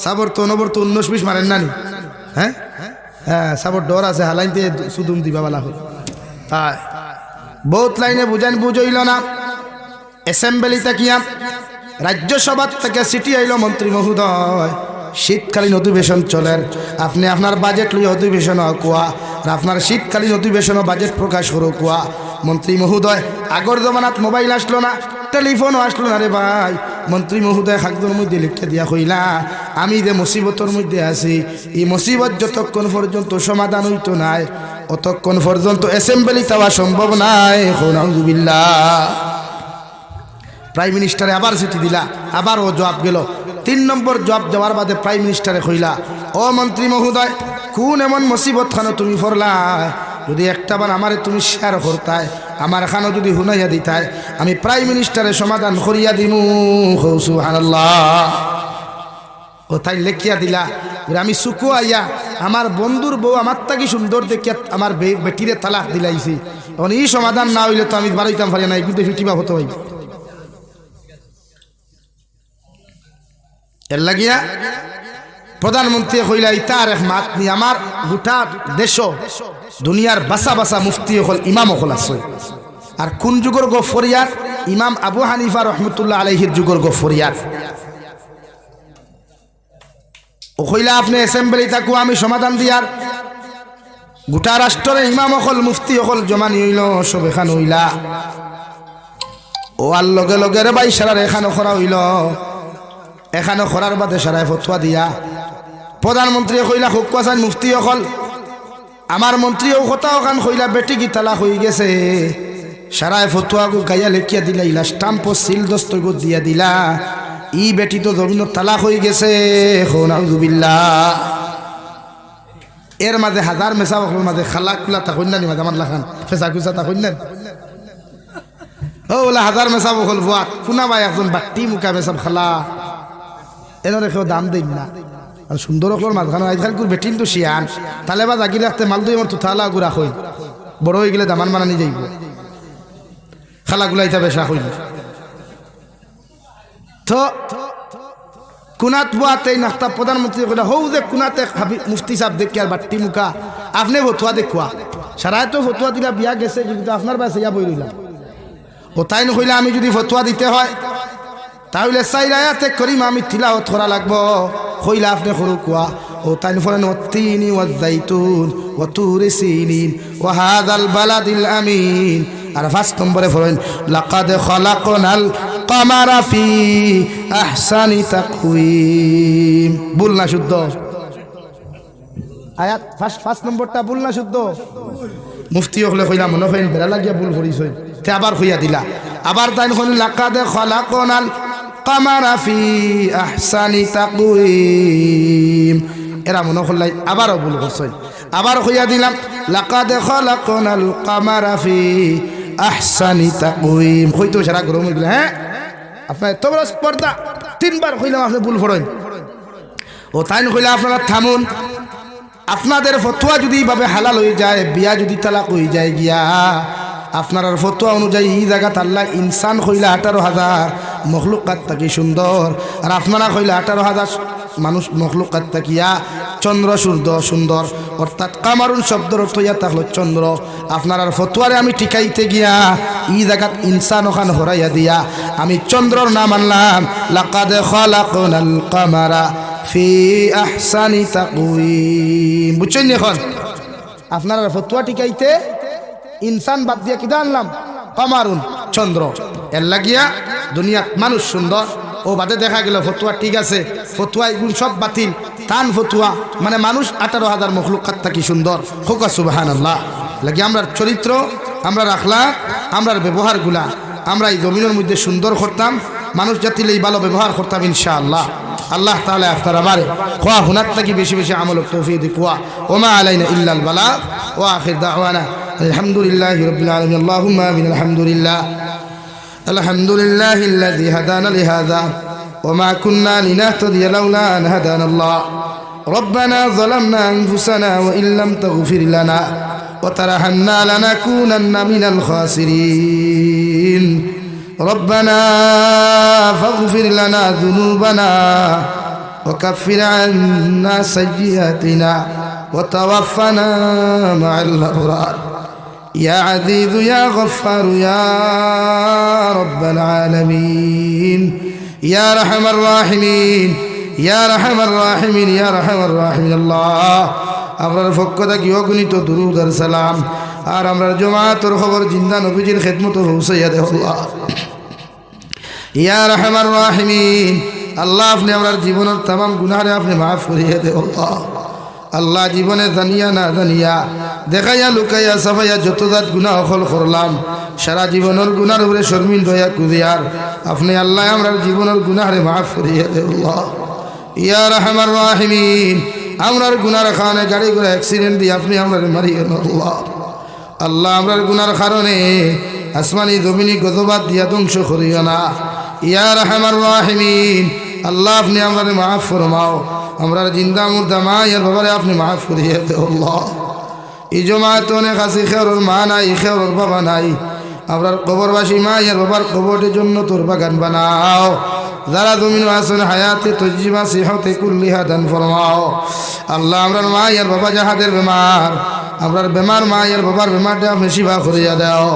সাবর তো নবর তো 19-20 মারেন নানি, হ্যাঁ হ্যাঁ সাবর ডর আছে, হালাইতে সুদুম দিবা বালা হল। হ্যাঁ বহুত লাইনে বুঝান বুঝইল না। অ্যাসেম্বলি তাকিয়া রাজ্যসভা থেকে সিটি আইল মন্ত্রী মহোদয়, শীতকালীন অধিবেশন চলেন, আপনি আপনার বাজেট লই অধিবেশন কুয়া, আপনার শীতকালীন অধিবেশন বাজেট প্রকাশ করো কুয়া। মন্ত্রী মহোদয় আগর জমানাত মোবাইল আসলো না, টেলিফোনও আসলো না রে ভাই। মন্ত্রী মহোদয় খাগদর মধ্যে লিখে দিয়া কইলা আমি যে মুসিবতর মধ্যে আছি, এই মুসিবত যতক্ষণ পর্যন্ত সমাধান হইতো নাই অতক্ষণ পর্যন্ত অ্যাসেম্বলি যাওয়া সম্ভব নাই। নাউযুবিল্লাহ। প্রাইম মিনিস্টারে আবার চিঠি দিলা, আবার ও জবাব গেল। 3 নম্বর জবাব যাওয়ার বাদে প্রাইম মিনিস্টারে কইলা ও মন্ত্রী মহোদয় কোন এমন মুসিবত খানো তুমি পড়লা, যদি একটাবার আমারে তুমি শেয়ার করতাই, আমার খানো যদি হুনাইয়া দিতাই, আমি প্রাইম মিনিস্টারে সমাধান করিয়া দিমু। সুবহানাল্লাহ। ও তাই লেখিয়া দিলা আমি সুকো আইয়া আমার বন্ধুর বউ আমার তাকি সুন্দর দেখিয়া আমার বেটিরে তালাক দিলাইছি, এখন এই সমাধান না হইলে তো আমি বাড়াইতাম পারি না, কিন্তু ফিটিবা হতে হইব। এর লাগিয়া প্রধানমন্ত্রী কইলা ইতার এক মাত নি আমার গোটা দেশ দুনিয়ার বাসা বাসা মুফতি হল ইমাম হল আছে। আর কোন যুগর গফরিয়ার? ইমাম আবু হানিফা রহমতুল্লাহ আলাইহির যুগর গফরিয়ার। ও কইলা আপনি অ্যাসেম্বলি থাকু আমি সমাধান দিয়ার। গোটা রাষ্ট্রের ইমাম হল মুফতি হল জমানি হইল, সব এখান হইলা ও আর লগে লগে রে ভাই সারার এখানে খরা হইল, এখানে খরার বাদে সারায় ফতোয়া দিয়া প্রধানমন্ত্রী কইলা হুকুয়াসান মুফতি হল আমার মন্ত্রীও কথা ওখান হইলা বেটি কি তালাক হয়ে গেছে সারায় ফতুয়া গো গাইয়া লেখিয়া দিলা ইলা স্টাম্প সিল দস্তখত দিয়া দিলা ই বেটি তো জমিন তালাক হয়ে গেছে নাউযুবিল্লাহ। এর মাঝে হাজার মেসা বকলের মাঝে খালা কুলা তাকইন না মাঝে আমার লাখান ফেসা কুসা তাকইন না ওলা হাজার মেসা বকল বুয়া কোনা ভাই একজন বাট্টি মুখা মেসাব খালা এনারে কেউ দাম দিন না। আর সুন্দর হকলোর মাঝখানে আজকাল কুর বেটিন তো শিয়ান তাহলে বা জাগি রাখতে মাল দুই আমার তো থালা গুড়া হই বড় হয়ে গেলে দামান বানানি যাইব খালা গুলাইতা বেশা হইল তো কুনাত বুয়াতে নাস্তা প্রধানমন্ত্রী কইলা হৌ যে কুনাতে মুফতি সাহেব দেখি আর বাট্টি মুখা আপনি ফতুয়া দেখুয়া সারায় তো ফতুয়া দিলা বিয়া গেছে কিন্তু আপনার বাসে ইয়া বই রইলাম ও তাই নইলা আমি যদি ফতুয়া দিতে হয় তাহলে সাইরায়াতে করিম আমি তিলাওয়াত করা লাগবো কইলা আপনি করু কুয়া ও তাই ফলেন ওয়াত্তিনি ওয়াজ্জাইতুন ওয়া তুরি সিনিন ওয়া হাযাল বালাদিল আমিন। আর 5 নম্বরে ফলেন লাকাদ খালাকনাল কামারা ফি আহসানি তাকওয়িম। ভুল না শুদ্ধ আয়াত ফার্স্ট নম্বরটা ভুল না শুদ্ধ মুফতি হলে কইলা মনে হয় বেড়া লাগিয়া ভুল করিছই তে আবার কইয়া দিলা আবার তাই কইল লাকাদ খালাকনাল কামারা ফি আহসানি তাকওয়িম এরা মনে হলাই আবারও ভুল করছই আবার কইয়া দিলাম লাকাদ খালাকনাল কামারা ফি আহসানি তাকওয়িম কইতো সারা গরম হই গেল। হ্যাঁ আপনার এত বড় স্পর্ধা 3 বার কইলাম আপনি ভুল পড়েন ও তাই কইলা আপনারা থামুন আপনাদের ফতোয়া যদি এইভাবে হালাল হয়ে যায় বিয়া যদি তালাক হয়ে যায় গিয়া আপনার ফতোয়া অনুযায়ী এই জায়গাত আল্লাহ ইনসান কইলা 18,000 মখলুকাত থাকি সুন্দর আর আপনারা কইলা 18,000 মানুষ মখলুকাত থাকিয়া চন্দ্র সূর্য সুন্দর অর্থাৎ কামারুন শব্দের অর্থ ইয়া থাকলো চন্দ্র আপনার ফতোয়ারে আমি টিকাইতে গিয়া এই জায়গাত ইনসান ওখান হরাইয়া দিয়া আমি চন্দ্রর নাম আনলাম লাকাদ খালাকনাল কামারা ফি আহসানি তাকওয়িম। বুঝছেন এখন আপনার ফতোয়া টিকাইতে ইনসান বাদ দিয়া কিদা আনলাম কামারুন চন্দ্র এর লাগিয়া দুনিয়া মানুষ সুন্দর ও বাদে দেখা গেল ফতোয়া ঠিক আছে ফতোয়া এগুলো সব বাতিল তান ফতোয়া মানে মানুষ 18,000 মখলুকাত থাকি সুন্দর হোক সুবহানাল্লাহ। লাগি আমরার চরিত্র আমরার আখলাক আমরার ব্যবহারগুলা আমরা এই জমিনের মধ্যে সুন্দর করতাম মানুষ জাতিলে ভালো ব্যবহার করতাম ইনশাআল্লাহ। আল্লাহ তাআলা আপনারা বারে খোয়া হুনার থাকি বেশি বেশি আমল তৌফিক দিকুয়া ওমা আলাইনা ইল্লাল বালাগ ওয়া আখির দাওয়ানা আলহামদুলিল্লাহি রাব্বিল আলামিন আল্লাহুম্মা আমিন। আলহামদুলিল্লাহিল্লাযী হাদানা লিহাযা ওয়া মা কুন্না লিনাহতাদিয়া লাউলা আন হাদানাল্লাহ রব্বানা যালামনা আনফুসানা ওয়া ইল্লাম তাগফির লানা ওয়া তারহামনা লানাকুনান্না মিনাল খাসিরিন রব্বানা ফাগফির লানা যুনুবানা ওয়া কাফির আন্না সাইয়্যাতিনা ওয়া তাওয়াফানা মা'আল আবরার يا عزيز يا غفار يا رب العالمين يا رحم الراحمين يا رحم الراحمين يا رحم الراحمين الله আমরার পক্ষ থেকে অগণিত দুরূদ আর সালাম আর আমরার জামাতের খবর জিন্দা নবীজির খিদমত পৌঁছাইয়া দেও আল্লাহ ইয়া রহমান রাহিমিন। আল্লাহ আপনি আমরার জীবনের तमाम গুনাহরে আপনি maaf করিয়ে দেও আল্লাহ। আল্লাহ জীবনে জানিয়া না জানিয়া দেখাইয়া লুকাইয়া সাফাইয়া যত জাত গুনাহ হল করলাম সারা জীবনের গুনার উপরে শর্মিন দয়া কুদিয়ার আপনি আল্লাহ আমরার জীবনের গুনাহরে maaf করিয়ে দেও আল্লাহ ইয়া রহমান রাহিমিন। আমরার গুনার কারণে গাড়ি ঘোড়া অ্যাক্সিডেন্ট দিয়ে আপনি আমরার মারিয়ে দেন আল্লাহ। আল্লাহ আমরার গুনার কারণে আসমানি জমিনি গজবাত দিয়া ধ্বংস করিও না ইয়া রহমান রাহিমিন। আল্লাহ আপনি আমরার maaf ফরমাও আমরার জিন্দা মুর্দা মা ইয়ার বাবারে আপনি maaf করিয়ে দেও আল্লাহ। এই জমাত অনেক আছে খেওর মা নাই খেওর বাবা নাই আমরার কবরবাসী মা ইয়ার বাবার কবরের জন্য তোর বাগান বানাও যারা জমিন আসন হায়াতে তজিবা সিহতে কুল্লিহা দান ফরমাও আল্লাহ আমরার মা ইয়ার বাবা যাহাদের বেমার আমরার বেমার মা ইয়ার বাবার বেমারটা আপনি শিফা করিয়া দাও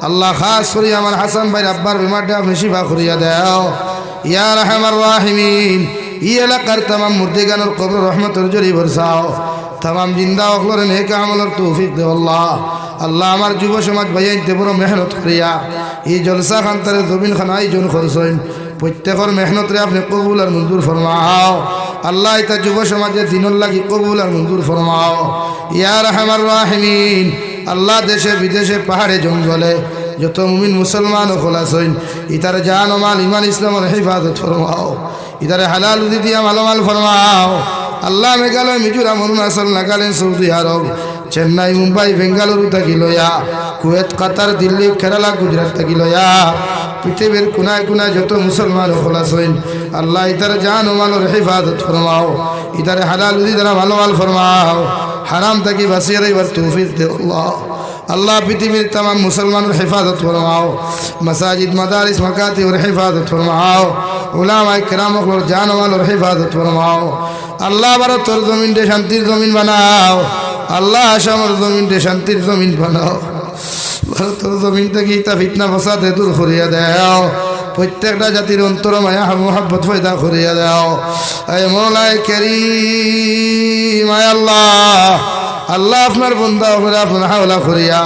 আল্লাহ খাস করে আমার হাসান ভাই আব্বার বেমারটা আপনি শিফা করিয়া দাও ইয়া রহমান রাহিমিন। ই এলাকার तमाम মুর্দিগানের কবর রহমতের জরি বরসাও तमाम জিন্দা অখলর নেক আমলের তৌফিক দে আল্লাহ। আল্লাহ আমার যুব সমাজ ভাইয়াইতে বড় মেহনত করিয়া এই জলসা খানতারে জমিন খান আয়োজন করছেন প্রত্যেকের মেহনতরে আপনি কবুল আর মঞ্জুর ফরমাও আল্লাহ এটা যুব সমাজের দিনের লাগি কবুল আর মঞ্জুর ফরমাও ইয়া রাহমার রাহিমিন। আল্লাহ দেশে বিদেশে পাহাড়ে জঙ্গলে যত মুমিন মুসলমান খোলাসইন ইতার জান ও মাল ইমান ইসলামের হেফাজত ফরমাও, ইতারে হালাল রুজি দিয়া মালামাল ফরমাও। আল্লাহ মেঘালয় মিজোরাম অরুণাচল নাগাল্যান্ড সৌদি আরব চেন্নাই মুম্বাই বেঙ্গালুরু থাকি লয়া কুয়েত কাতার দিল্লি কেরালা গুজরাট থাকি লয়া পৃথিবীর কোনায় কোনায় যত মুসলমান খোলাসইন আল্লাহ ইতার জান ও মালের হেফাজত ফরমাও, ইতারে হালাল রুজি দ্বারা মালামাল ফরমাও, হারাম থাকি বাঁচিয়ে রইবার তৌফিক দে আল্লাহ। আল্লাহ পৃথিবীর तमाम মুসলমানের হেফাজত ফরমাও, মাসাজিদ মাদারিস মাকাতিবের হেফাজত ফরমাও, উলামায়ে কেরামর জান ও মালের হেফাজত ফরমাও। আল্লাহ ভারতের জমিনকে শান্তির জমিন বানাও, আল্লাহ আসামের জমিনকে শান্তির জমিন বানাও, ভারতের জমিন থেকে ইতা ফিতনা ফসাদে দূর করিয়া দাও, প্রত্যেকটা জাতির অন্তর মায়া মোহাব্বত পয়দা করিয়া দাও। এ মওলায়ে কারীম আয় আল্লাহ, আল্লাহ আপনার বন্দা করে আপনার হাওলা করিয়া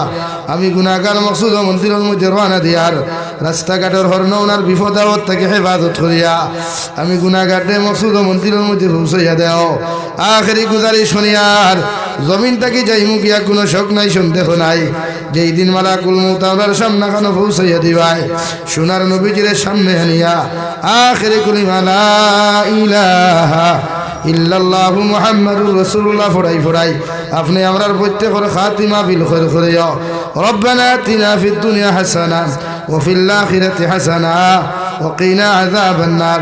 আমি গুনাহগার মকসুদ মন্দিরের মধ্যে রওনা দিয়ার রাস্তাঘাটের হর্ন ওনার বিপদ আপদ থেকে হেফাজত করিয়া আমি গুনাহগারে মকসুদ মন্দিরের মধ্যে পৌঁছাইয়া দেও। আখেরি গুজারি শুনিয়ার জমিন থেকে যাইমু গিয়া কোনো শোক নাই সন্দেহ নাই, যেই দিন মালাকুল মউত আমরার সামনে খানো পৌঁছাইয়া দিবাই সোনার নবীজির সামনে আনিয়া আখেরি কলিমা লা ইলাহা ইল্লাল্লাহু মুহাম্মাদুর রাসূলুল্লাহ ফড়াই আপনি আমরার প্রত্যেকের খাতিমা বিল খৈর করিও। রব্বানা আতিনা ফিদ দুনিয়া হাসানাহ ওয়া ফিল আখিরাতি হাসানাহ ওয়া কিনা আযাবান নার।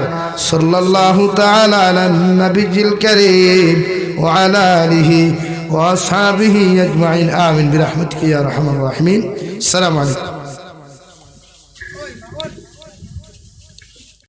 সাল্লাল্লাহু তাআলা আলান নাবিয়্যিল কারীম ওয়া আলা আলিহি ওয়া আসহাবিহি আজমাইন আমিন বিরহমাতিকা ইয়া আরহামার রাহিমিন। আসসালামু আলাইকুম।